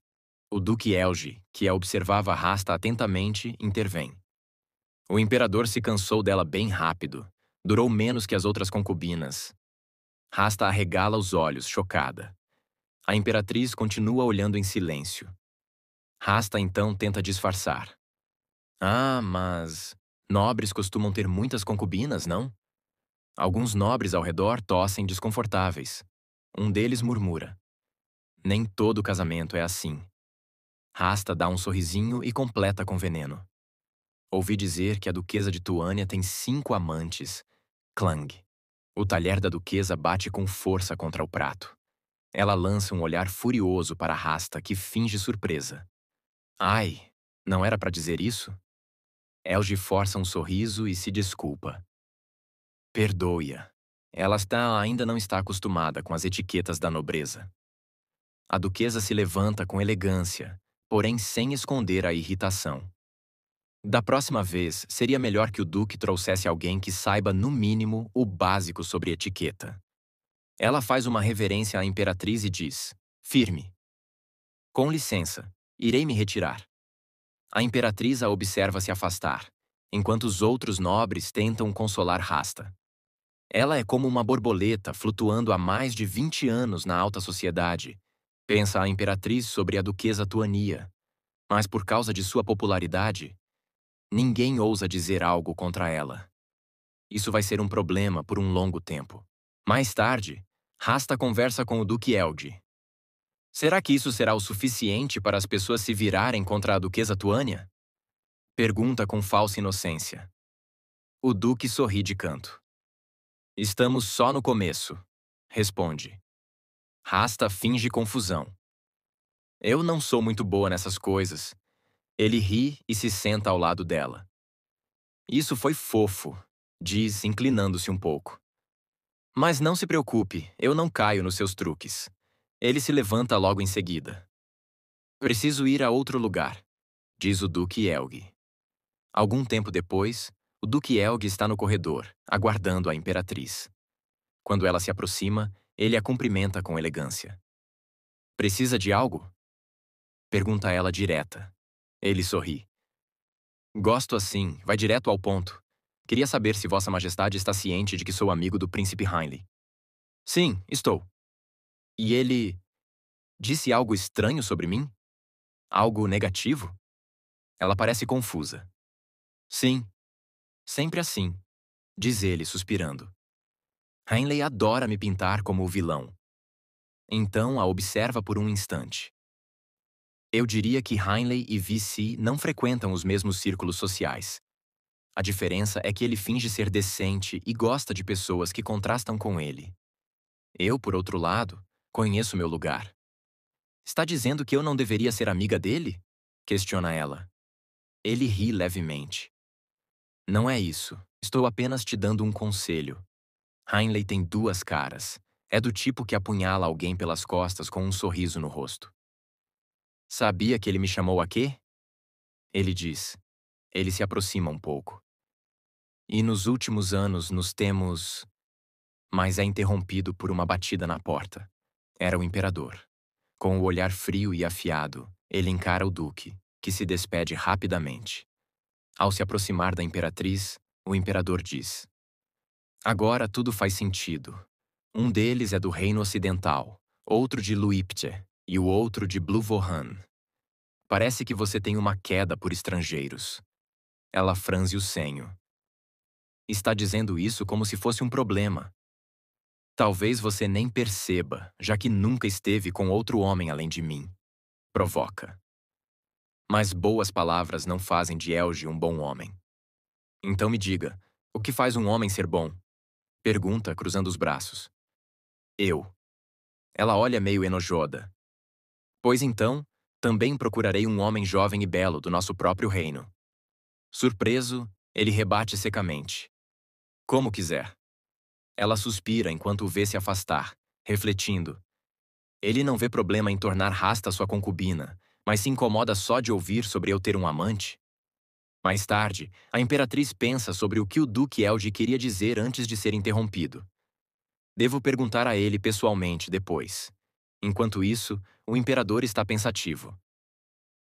O duque Elge, que a observava Rasta atentamente, intervém. O imperador se cansou dela bem rápido. Durou menos que as outras concubinas. Rasta arregala os olhos, chocada. A imperatriz continua olhando em silêncio. Rasta então tenta disfarçar. Ah, mas... nobres costumam ter muitas concubinas, não? Alguns nobres ao redor tossem desconfortáveis. Um deles murmura. Nem todo casamento é assim. Rasta dá um sorrisinho e completa com veneno. Ouvi dizer que a duquesa de Tuânia tem 5 amantes. Clang. O talher da duquesa bate com força contra o prato. Ela lança um olhar furioso para Rasta, que finge surpresa. Ai, não era para dizer isso? Elge força um sorriso e se desculpa. Perdoe-a. Ainda não está acostumada com as etiquetas da nobreza. A duquesa se levanta com elegância, porém sem esconder a irritação. Da próxima vez, seria melhor que o duque trouxesse alguém que saiba, no mínimo, o básico sobre etiqueta. Ela faz uma reverência à imperatriz e diz, firme. Com licença, irei me retirar. A imperatriz a observa se afastar, enquanto os outros nobres tentam consolar Rasta. Ela é como uma borboleta flutuando há mais de 20 anos na alta sociedade, pensa a imperatriz sobre a duquesa Tuania. Mas por causa de sua popularidade, ninguém ousa dizer algo contra ela. Isso vai ser um problema por um longo tempo. Mais tarde, Rasta conversa com o duque Elge. Será que isso será o suficiente para as pessoas se virarem contra a duquesa Tuânia? Pergunta com falsa inocência. O duque sorri de canto. Estamos só no começo, responde. Rasta finge confusão. Eu não sou muito boa nessas coisas. Ele ri e se senta ao lado dela. Isso foi fofo, diz, inclinando-se um pouco. Mas não se preocupe, eu não caio nos seus truques. Ele se levanta logo em seguida. Preciso ir a outro lugar, diz o duque Elge. Algum tempo depois, o duque Elge está no corredor, aguardando a imperatriz. Quando ela se aproxima, ele a cumprimenta com elegância. Precisa de algo? Pergunta ela direta. Ele sorri. Gosto assim, vai direto ao ponto. Queria saber se Vossa Majestade está ciente de que sou amigo do príncipe Heinlein. Sim, estou. E ele... disse algo estranho sobre mim? Algo negativo? Ela parece confusa. Sim, sempre assim, diz ele, suspirando. Heinlein adora me pintar como o vilão. Então a observa por um instante. Eu diria que Heinlein e VC não frequentam os mesmos círculos sociais. A diferença é que ele finge ser decente e gosta de pessoas que contrastam com ele. Eu, por outro lado, conheço meu lugar. Está dizendo que eu não deveria ser amiga dele? Questiona ela. Ele ri levemente. Não é isso. Estou apenas te dando um conselho. Heinlein tem 2 caras. É do tipo que apunhala alguém pelas costas com um sorriso no rosto. Sabia que ele me chamou a quê? Ele diz. Ele se aproxima um pouco. E nos últimos anos nos temos... Mas é interrompido por uma batida na porta. Era o imperador. Com o olhar frio e afiado, ele encara o duque, que se despede rapidamente. Ao se aproximar da imperatriz, o imperador diz: Agora tudo faz sentido. Um deles é do Reino Ocidental, outro de Luipte e o outro de Bluvohan. Parece que você tem uma queda por estrangeiros. Ela franze o senho. Está dizendo isso como se fosse um problema. Talvez você nem perceba, já que nunca esteve com outro homem além de mim. Provoca. Mas boas palavras não fazem de Elge um bom homem. Então me diga, o que faz um homem ser bom? Pergunta, cruzando os braços. Eu. Ela olha meio enojada. Pois então, também procurarei um homem jovem e belo do nosso próprio reino. Surpreso, ele rebate secamente. Como quiser. Ela suspira enquanto o vê se afastar, refletindo. Ele não vê problema em tornar Rasta sua concubina, mas se incomoda só de ouvir sobre eu ter um amante? Mais tarde, a imperatriz pensa sobre o que o Duque Elge queria dizer antes de ser interrompido. Devo perguntar a ele pessoalmente depois. Enquanto isso, o imperador está pensativo.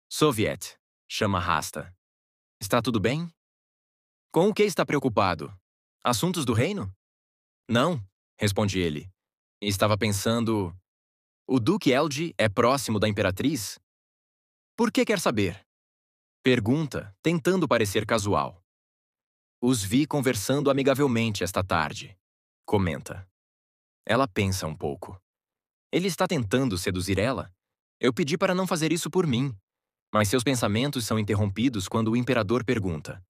Soviet, chama Rasta. Está tudo bem? Com o que está preocupado? Assuntos do reino? Não, responde ele. Estava pensando... O Duque Elge é próximo da imperatriz? Por que quer saber? Pergunta, tentando parecer casual. Os vi conversando amigavelmente esta tarde. Comenta. Ela pensa um pouco. Ele está tentando seduzir ela? Eu pedi para não fazer isso por mim. Mas seus pensamentos são interrompidos quando o imperador pergunta.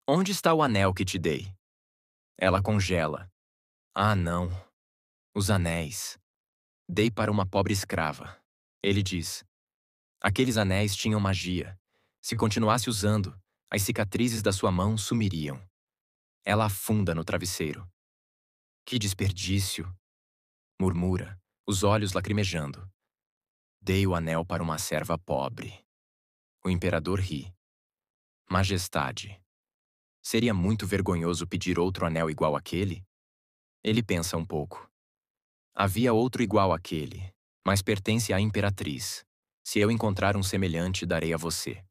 Onde está o anel que te dei? Ela congela. Ah, não. Os anéis. Dei para uma pobre escrava. Ele diz. Aqueles anéis tinham magia. Se continuasse usando, as cicatrizes da sua mão sumiriam. Ela afunda no travesseiro. Que desperdício! Murmura, os olhos lacrimejando. Dei o anel para uma serva pobre. O imperador ri. Majestade. Seria muito vergonhoso pedir outro anel igual àquele? Ele pensa um pouco. Havia outro igual àquele, mas pertence à imperatriz. Se eu encontrar um semelhante, darei a você.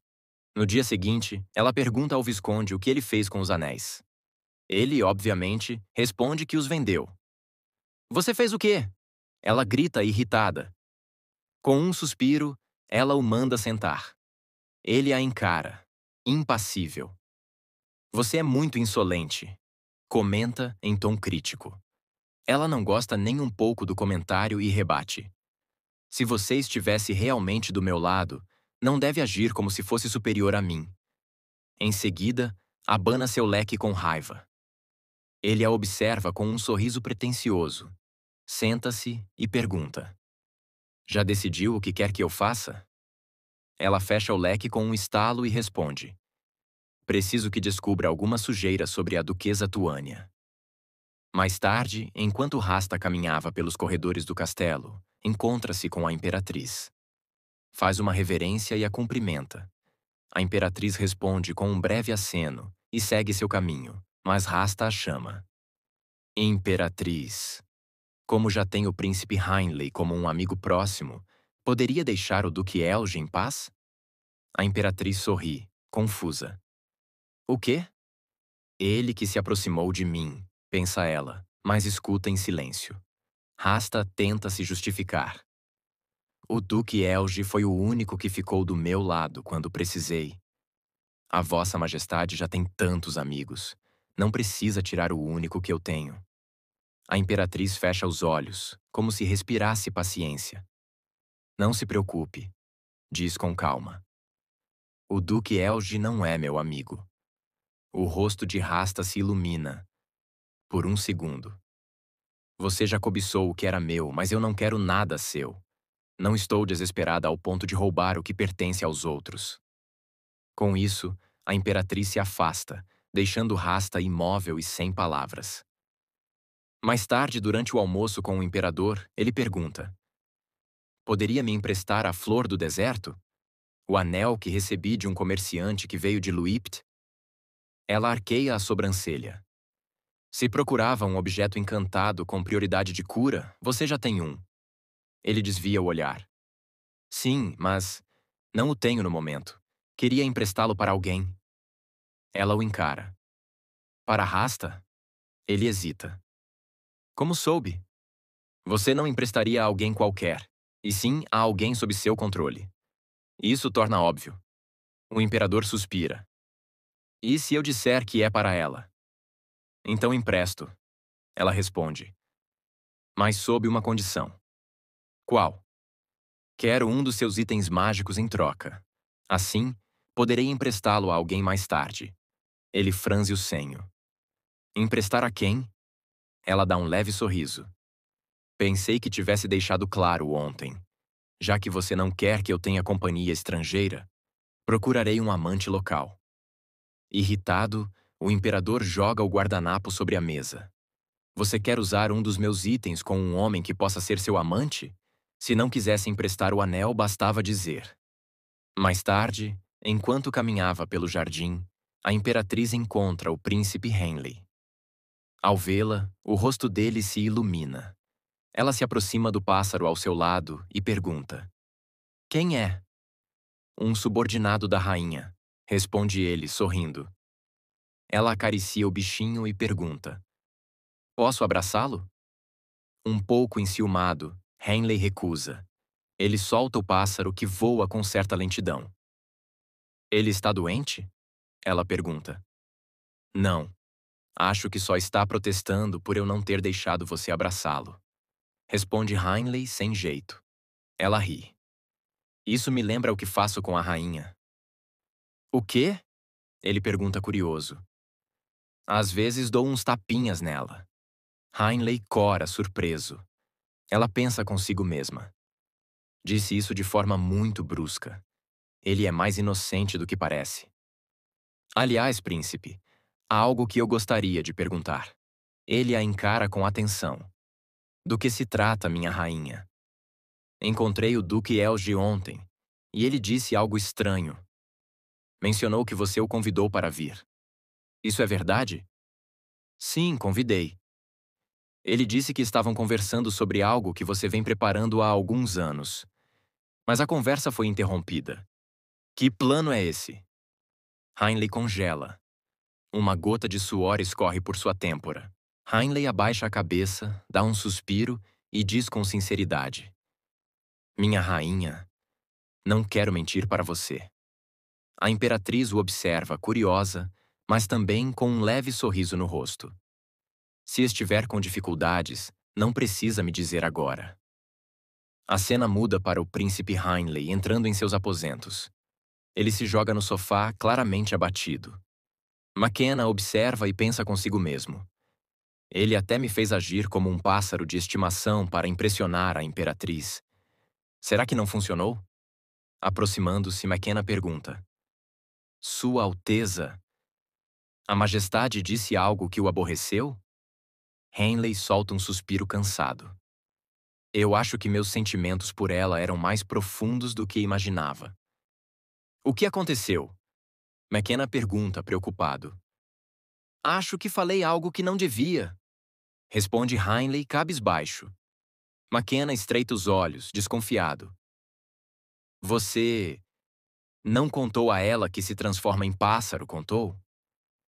No dia seguinte, ela pergunta ao visconde o que ele fez com os anéis. Ele, obviamente, responde que os vendeu. Você fez o quê? Ela grita irritada. Com um suspiro, ela o manda sentar. Ele a encara, impassível. Você é muito insolente, comenta em tom crítico. Ela não gosta nem um pouco do comentário e rebate. Se você estivesse realmente do meu lado, não deve agir como se fosse superior a mim. Em seguida, abana seu leque com raiva. Ele a observa com um sorriso pretensioso. Senta-se e pergunta. Já decidiu o que quer que eu faça? Ela fecha o leque com um estalo e responde. Preciso que descubra alguma sujeira sobre a duquesa Tuânia. Mais tarde, enquanto Rasta caminhava pelos corredores do castelo, encontra-se com a imperatriz. Faz uma reverência e a cumprimenta. A imperatriz responde com um breve aceno e segue seu caminho, mas Rasta a chama. Imperatriz. Como já tem o príncipe Heinley como um amigo próximo, poderia deixar o Duque Elge em paz? A imperatriz sorri, confusa. O quê? Ele que se aproximou de mim, pensa ela, mas escuta em silêncio. Rasta tenta se justificar. O Duque Elge foi o único que ficou do meu lado quando precisei. A Vossa Majestade já tem tantos amigos. Não precisa tirar o único que eu tenho. A imperatriz fecha os olhos, como se respirasse paciência. Não se preocupe, diz com calma. O Duque Elge não é meu amigo. O rosto de Rasta se ilumina. Por um segundo. Você já cobiçou o que era meu, mas eu não quero nada seu. Não estou desesperada ao ponto de roubar o que pertence aos outros. Com isso, a imperatriz se afasta, deixando Rasta imóvel e sem palavras. Mais tarde, durante o almoço com o imperador, ele pergunta. Poderia me emprestar a flor do deserto? O anel que recebi de um comerciante que veio de Luipt? Ela arqueia a sobrancelha. Se procurava um objeto encantado com prioridade de cura, você já tem um. Ele desvia o olhar. Sim, mas não o tenho no momento. Queria emprestá-lo para alguém. Ela o encara. Para Rasta? Ele hesita. Como soube? Você não emprestaria a alguém qualquer, e sim a alguém sob seu controle. Isso torna óbvio. O imperador suspira. E se eu disser que é para ela? Então empresto. Ela responde. Mas sob uma condição. Qual? Quero um dos seus itens mágicos em troca. Assim, poderei emprestá-lo a alguém mais tarde. Ele franze o senho. Emprestar a quem? Ela dá um leve sorriso. Pensei que tivesse deixado claro ontem. Já que você não quer que eu tenha companhia estrangeira, procurarei um amante local. Irritado, o imperador joga o guardanapo sobre a mesa. Você quer usar um dos meus itens com um homem que possa ser seu amante? Se não quisesse emprestar o anel, bastava dizer. Mais tarde, enquanto caminhava pelo jardim, a imperatriz encontra o príncipe Henley. Ao vê-la, o rosto dele se ilumina. Ela se aproxima do pássaro ao seu lado e pergunta: Quem é? Um subordinado da rainha, responde ele, sorrindo. Ela acaricia o bichinho e pergunta: Posso abraçá-lo? Um pouco enciumado, Henley recusa. Ele solta o pássaro que voa com certa lentidão. Ele está doente? Ela pergunta. Não. Acho que só está protestando por eu não ter deixado você abraçá-lo. Responde Henley sem jeito. Ela ri. Isso me lembra o que faço com a rainha. O quê? Ele pergunta curioso. Às vezes dou uns tapinhas nela. Henley cora, surpreso. Ela pensa consigo mesma. Disse isso de forma muito brusca. Ele é mais inocente do que parece. Aliás, príncipe, há algo que eu gostaria de perguntar. Ele a encara com atenção. Do que se trata, minha rainha? Encontrei o Duque Elge ontem, e ele disse algo estranho. Mencionou que você o convidou para vir. Isso é verdade? Sim, convidei. Ele disse que estavam conversando sobre algo que você vem preparando há alguns anos. Mas a conversa foi interrompida. Que plano é esse? Henley congela. Uma gota de suor escorre por sua têmpora. Henley abaixa a cabeça, dá um suspiro e diz com sinceridade: Minha rainha, não quero mentir para você. A imperatriz o observa, curiosa, mas também com um leve sorriso no rosto. Se estiver com dificuldades, não precisa me dizer agora. A cena muda para o príncipe Henley entrando em seus aposentos. Ele se joga no sofá, claramente abatido. McKenna observa e pensa consigo mesmo. Ele até me fez agir como um pássaro de estimação para impressionar a imperatriz. Será que não funcionou? Aproximando-se, McKenna pergunta: Sua Alteza, a Majestade disse algo que o aborreceu? Henley solta um suspiro cansado. Eu acho que meus sentimentos por ela eram mais profundos do que imaginava. O que aconteceu? McKenna pergunta, preocupado. Acho que falei algo que não devia. Responde Henley cabisbaixo. McKenna estreita os olhos, desconfiado. Você não contou a ela que se transforma em pássaro, contou?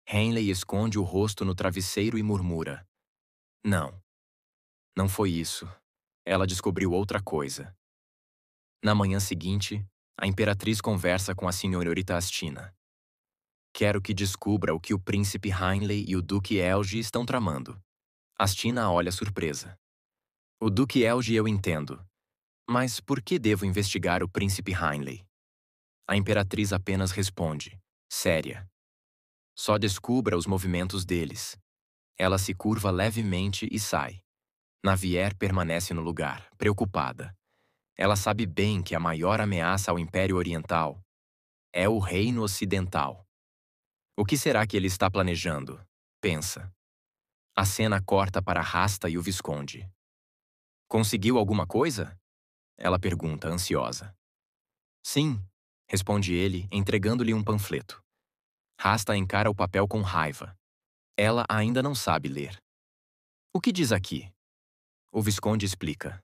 Henley esconde o rosto no travesseiro e murmura. Não. Não foi isso. Ela descobriu outra coisa. Na manhã seguinte, a imperatriz conversa com a senhorita Astina. Quero que descubra o que o príncipe Henley e o duque Elge estão tramando. Astina olha surpresa. O duque Elge eu entendo. Mas por que devo investigar o príncipe Henley? A imperatriz apenas responde, séria. Só descubra os movimentos deles. Ela se curva levemente e sai. Navier permanece no lugar, preocupada. Ela sabe bem que a maior ameaça ao Império Oriental é o Reino Ocidental. O que será que ele está planejando? Pensa. A cena corta para Rasta e o Visconde. Conseguiu alguma coisa? Ela pergunta, ansiosa. Sim, responde ele, entregando-lhe um panfleto. Rasta encara o papel com raiva. Ela ainda não sabe ler. O que diz aqui? O Visconde explica.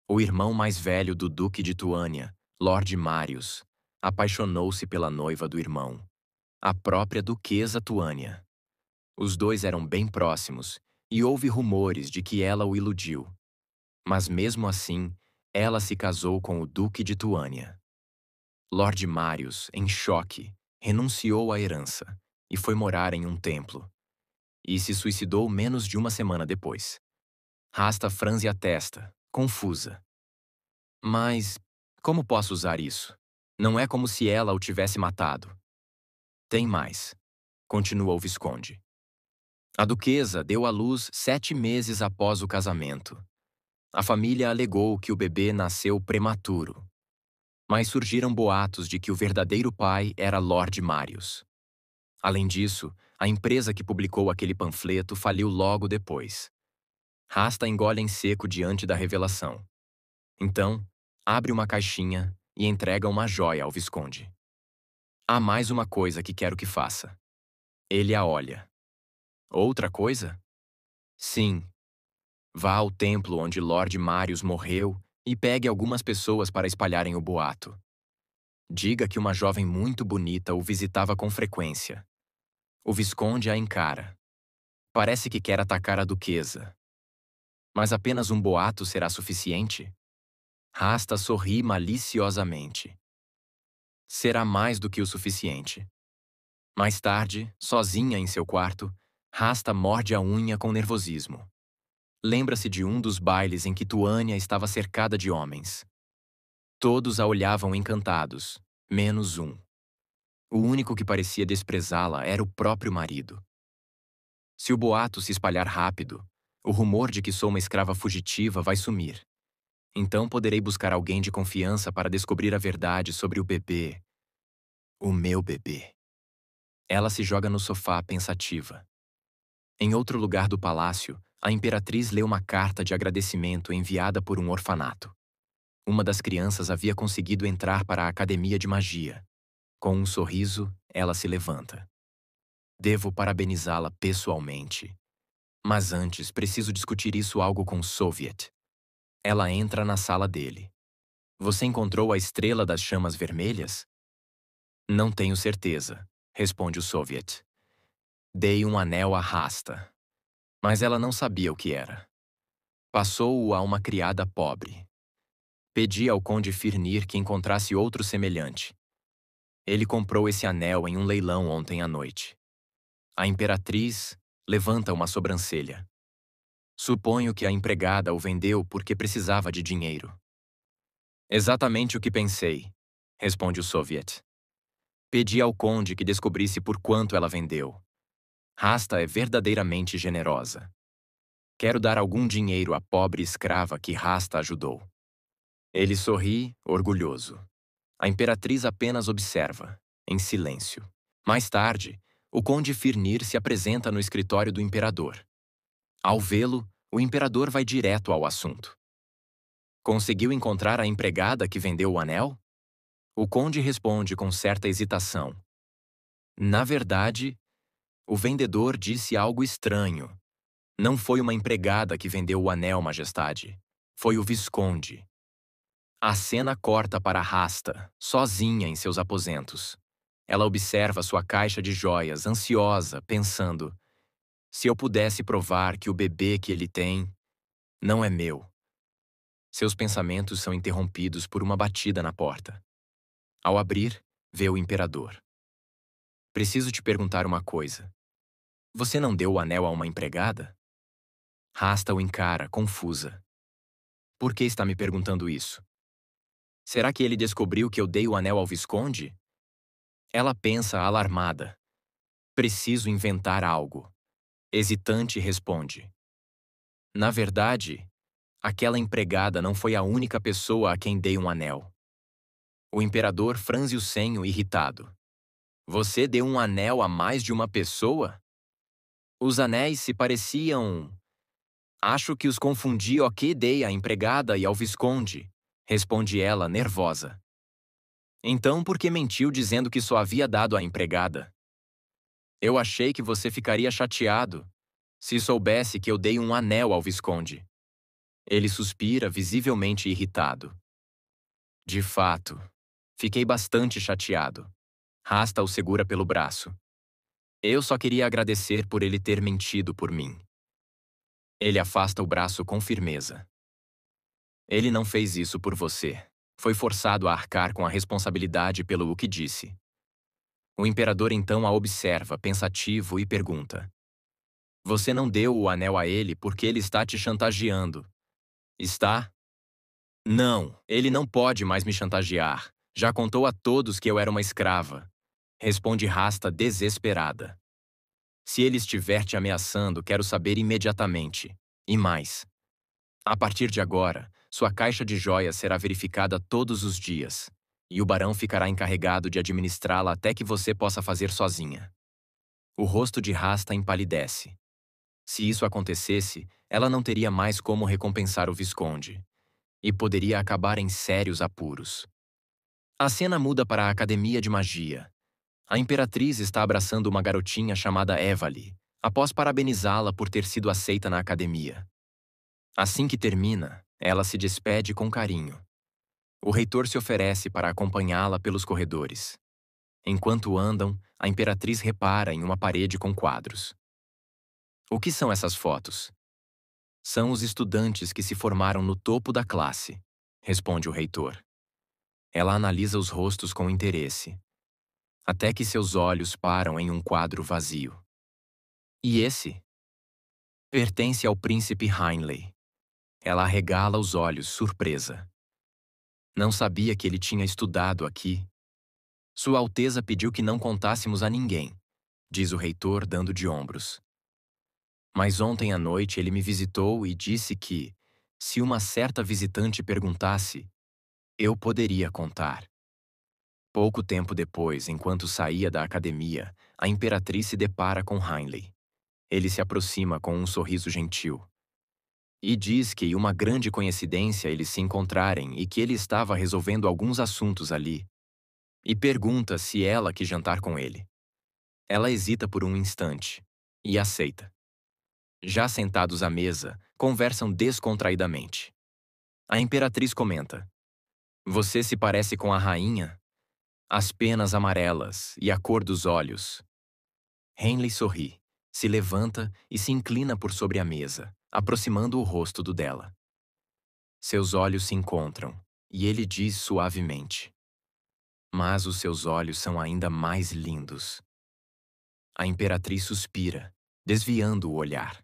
O irmão mais velho do Duque de Tuânia, Lord Marius, apaixonou-se pela noiva do irmão, a própria Duquesa Tuânia. Os dois eram bem próximos e houve rumores de que ela o iludiu. Mas mesmo assim, ela se casou com o Duque de Tuânia. Lord Marius, em choque, renunciou à herança e foi morar em um templo. E se suicidou menos de uma semana depois. Rasta franze a testa, confusa. Mas como posso usar isso? Não é como se ela o tivesse matado. Tem mais, continua o Visconde. A duquesa deu à luz 7 meses após o casamento. A família alegou que o bebê nasceu prematuro. Mas surgiram boatos de que o verdadeiro pai era Lord Marius. Além disso, a empresa que publicou aquele panfleto faliu logo depois. Rasta engole em seco diante da revelação. Então, abre uma caixinha e entrega uma joia ao Visconde. Há mais uma coisa que quero que faça. Ele a olha. Outra coisa? Sim. Vá ao templo onde Lord Marius morreu e pegue algumas pessoas para espalharem o boato. Diga que uma jovem muito bonita o visitava com frequência. O Visconde a encara. Parece que quer atacar a duquesa. Mas apenas um boato será suficiente? Rasta sorri maliciosamente. Será mais do que o suficiente. Mais tarde, sozinha em seu quarto, Rasta morde a unha com nervosismo. Lembra-se de um dos bailes em que Tuânia estava cercada de homens. Todos a olhavam encantados, menos um. O único que parecia desprezá-la era o próprio marido. Se o boato se espalhar rápido, o rumor de que sou uma escrava fugitiva vai sumir. Então poderei buscar alguém de confiança para descobrir a verdade sobre o bebê. O meu bebê. Ela se joga no sofá pensativa. Em outro lugar do palácio, a imperatriz lê uma carta de agradecimento enviada por um orfanato. Uma das crianças havia conseguido entrar para a academia de magia. Com um sorriso, ela se levanta. Devo parabenizá-la pessoalmente. Mas antes, preciso discutir isso algo com Soviet. Ela entra na sala dele. Você encontrou a estrela das chamas vermelhas? Não tenho certeza, responde o Soviet. Dei um anel à Rasta. Mas ela não sabia o que era. Passou-o a uma criada pobre. Pedi ao conde Firnir que encontrasse outro semelhante. Ele comprou esse anel em um leilão ontem à noite. A imperatriz levanta uma sobrancelha. Suponho que a empregada o vendeu porque precisava de dinheiro. Exatamente o que pensei, responde o Soviet. Pedi ao conde que descobrisse por quanto ela vendeu. Rasta é verdadeiramente generosa. Quero dar algum dinheiro à pobre escrava que Rasta ajudou. Ele sorri, orgulhoso. A imperatriz apenas observa, em silêncio. Mais tarde, o conde Firnir se apresenta no escritório do imperador. Ao vê-lo, o imperador vai direto ao assunto. Conseguiu encontrar a empregada que vendeu o anel? O conde responde com certa hesitação. Na verdade, o vendedor disse algo estranho. Não foi uma empregada que vendeu o anel, majestade. Foi o Visconde. A cena corta para Rasta, sozinha em seus aposentos. Ela observa sua caixa de joias, ansiosa, pensando: se eu pudesse provar que o bebê que ele tem não é meu. Seus pensamentos são interrompidos por uma batida na porta. Ao abrir, vê o imperador. Preciso te perguntar uma coisa. Você não deu o anel a uma empregada? Rasta o encara, confusa. Por que está me perguntando isso? Será que ele descobriu que eu dei o anel ao Visconde? Ela pensa alarmada. Preciso inventar algo. Hesitante responde. Na verdade, aquela empregada não foi a única pessoa a quem dei um anel. O imperador franze o senho irritado. Você deu um anel a mais de uma pessoa? Os anéis se pareciam... Acho que os confundi o que dei à empregada e ao Visconde, responde ela, nervosa. Então por que mentiu dizendo que só havia dado à empregada? Eu achei que você ficaria chateado se soubesse que eu dei um anel ao Visconde. Ele suspira, visivelmente irritado. De fato, fiquei bastante chateado. Rasta o segura pelo braço. Eu só queria agradecer por ele ter mentido por mim. Ele afasta o braço com firmeza. Ele não fez isso por você. Foi forçado a arcar com a responsabilidade pelo o que disse. O imperador então a observa, pensativo, e pergunta: Você não deu o anel a ele porque ele está te chantageando. Está? Não, ele não pode mais me chantagear. Já contou a todos que eu era uma escrava. Responde Rasta desesperada. Se ele estiver te ameaçando, quero saber imediatamente. E mais. A partir de agora, sua caixa de joias será verificada todos os dias, e o barão ficará encarregado de administrá-la até que você possa fazer sozinha. O rosto de Rasta empalidece. Se isso acontecesse, ela não teria mais como recompensar o Visconde, e poderia acabar em sérios apuros. A cena muda para a Academia de Magia. A Imperatriz está abraçando uma garotinha chamada Evali, após parabenizá-la por ter sido aceita na academia. Assim que termina, ela se despede com carinho. O reitor se oferece para acompanhá-la pelos corredores. Enquanto andam, a Imperatriz repara em uma parede com quadros. O que são essas fotos? São os estudantes que se formaram no topo da classe, responde o reitor. Ela analisa os rostos com interesse, até que seus olhos param em um quadro vazio. E esse? Pertence ao príncipe Heinley. Ela arregala os olhos, surpresa. Não sabia que ele tinha estudado aqui. Sua Alteza pediu que não contássemos a ninguém, diz o reitor, dando de ombros. Mas ontem à noite ele me visitou e disse que, se uma certa visitante perguntasse, eu poderia contar. Pouco tempo depois, enquanto saía da academia, a Imperatriz se depara com Heinley. Ele se aproxima com um sorriso gentil. E diz que uma grande coincidência eles se encontrarem e que ele estava resolvendo alguns assuntos ali. E pergunta se ela quer jantar com ele. Ela hesita por um instante e aceita. Já sentados à mesa, conversam descontraidamente. A Imperatriz comenta: Você se parece com a rainha? As penas amarelas e a cor dos olhos. Henley sorri, se levanta e se inclina por sobre a mesa, aproximando o rosto do dela. Seus olhos se encontram, e ele diz suavemente: Mas os seus olhos são ainda mais lindos. A Imperatriz suspira, desviando o olhar.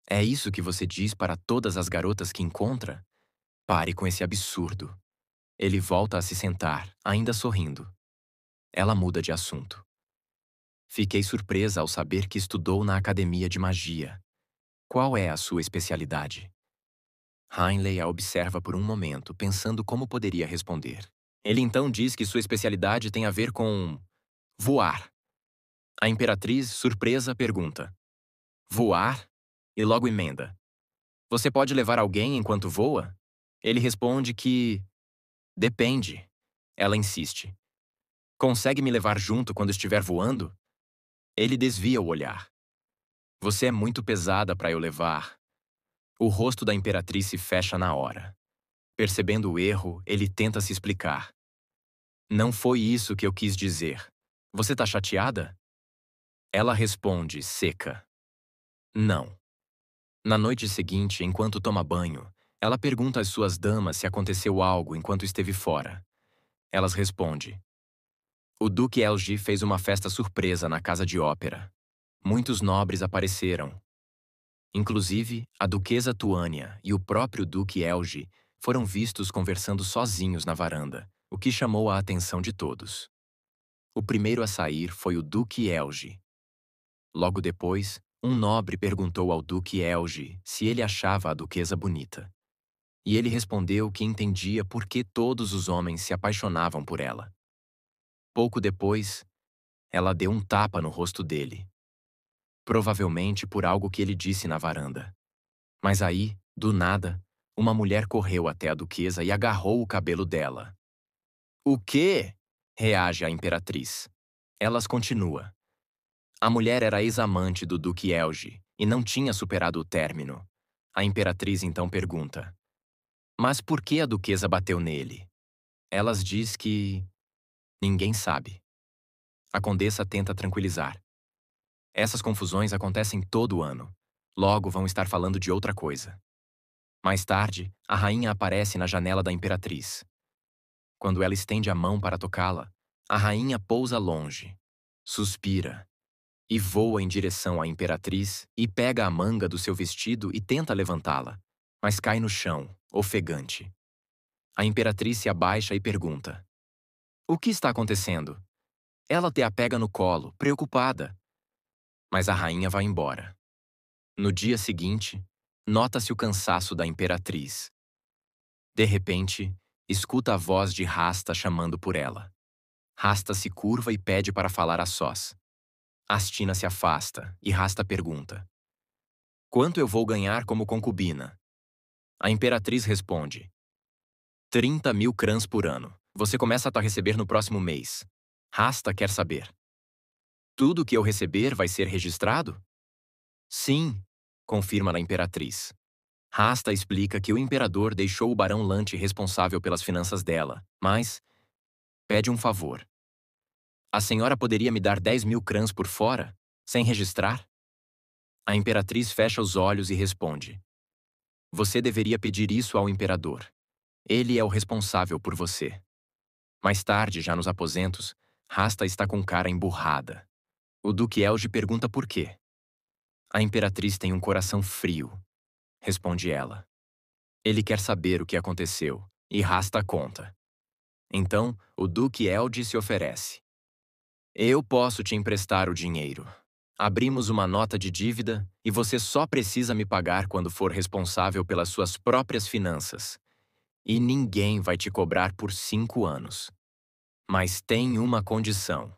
É isso que você diz para todas as garotas que encontra? Pare com esse absurdo. Ele volta a se sentar, ainda sorrindo. Ela muda de assunto. Fiquei surpresa ao saber que estudou na Academia de Magia. Qual é a sua especialidade? Heinley a observa por um momento, pensando como poderia responder. Ele então diz que sua especialidade tem a ver com voar. A Imperatriz, surpresa, pergunta: Voar? E logo emenda: Você pode levar alguém enquanto voa? Ele responde que depende. Ela insiste: Consegue me levar junto quando estiver voando? Ele desvia o olhar. Você é muito pesada para eu levar. O rosto da Imperatriz se fecha na hora. Percebendo o erro, ele tenta se explicar. Não foi isso que eu quis dizer. Você tá chateada? Ela responde, seca: Não. Na noite seguinte, enquanto toma banho, ela pergunta às suas damas se aconteceu algo enquanto esteve fora. Elas respondem: O Duque Elgi fez uma festa surpresa na casa de ópera. Muitos nobres apareceram. Inclusive, a Duquesa Tuânia e o próprio Duque Elgi foram vistos conversando sozinhos na varanda, o que chamou a atenção de todos. O primeiro a sair foi o Duque Elgi. Logo depois, um nobre perguntou ao Duque Elgi se ele achava a duquesa bonita. E ele respondeu que entendia por que todos os homens se apaixonavam por ela. Pouco depois, ela deu um tapa no rosto dele. Provavelmente por algo que ele disse na varanda. Mas aí, do nada, uma mulher correu até a duquesa e agarrou o cabelo dela. O quê? Reage a Imperatriz. Elas continua. A mulher era ex-amante do Duque Elge e não tinha superado o término. A imperatriz então pergunta: mas por que a duquesa bateu nele? Elas diz que ninguém sabe. A condessa tenta tranquilizar. Essas confusões acontecem todo ano. Logo vão estar falando de outra coisa. Mais tarde, a rainha aparece na janela da imperatriz. Quando ela estende a mão para tocá-la, a rainha pousa longe, suspira e voa em direção à imperatriz e pega a manga do seu vestido e tenta levantá-la, mas cai no chão, ofegante. A imperatriz se abaixa e pergunta: o que está acontecendo? Ela te a pega no colo, preocupada. Mas a rainha vai embora. No dia seguinte, nota-se o cansaço da imperatriz. De repente, escuta a voz de Rasta chamando por ela. Rasta se curva e pede para falar a sós. Astina se afasta e Rasta pergunta: quanto eu vou ganhar como concubina? A imperatriz responde: 30.000 crãs por ano. Você começa a receber no próximo mês. Rasta quer saber: tudo que eu receber vai ser registrado? Sim, confirma a imperatriz. Rasta explica que o imperador deixou o barão Lante responsável pelas finanças dela, mas pede um favor. A senhora poderia me dar 10.000 crãs por fora, sem registrar? A imperatriz fecha os olhos e responde: você deveria pedir isso ao imperador. Ele é o responsável por você. Mais tarde, já nos aposentos, Rasta está com cara emburrada. O Duque Elge pergunta por quê. A imperatriz tem um coração frio, responde ela. Ele quer saber o que aconteceu, e Rasta conta. Então, o Duque Elge se oferece. Eu posso te emprestar o dinheiro. Abrimos uma nota de dívida e você só precisa me pagar quando for responsável pelas suas próprias finanças. E ninguém vai te cobrar por 5 anos. Mas tem uma condição.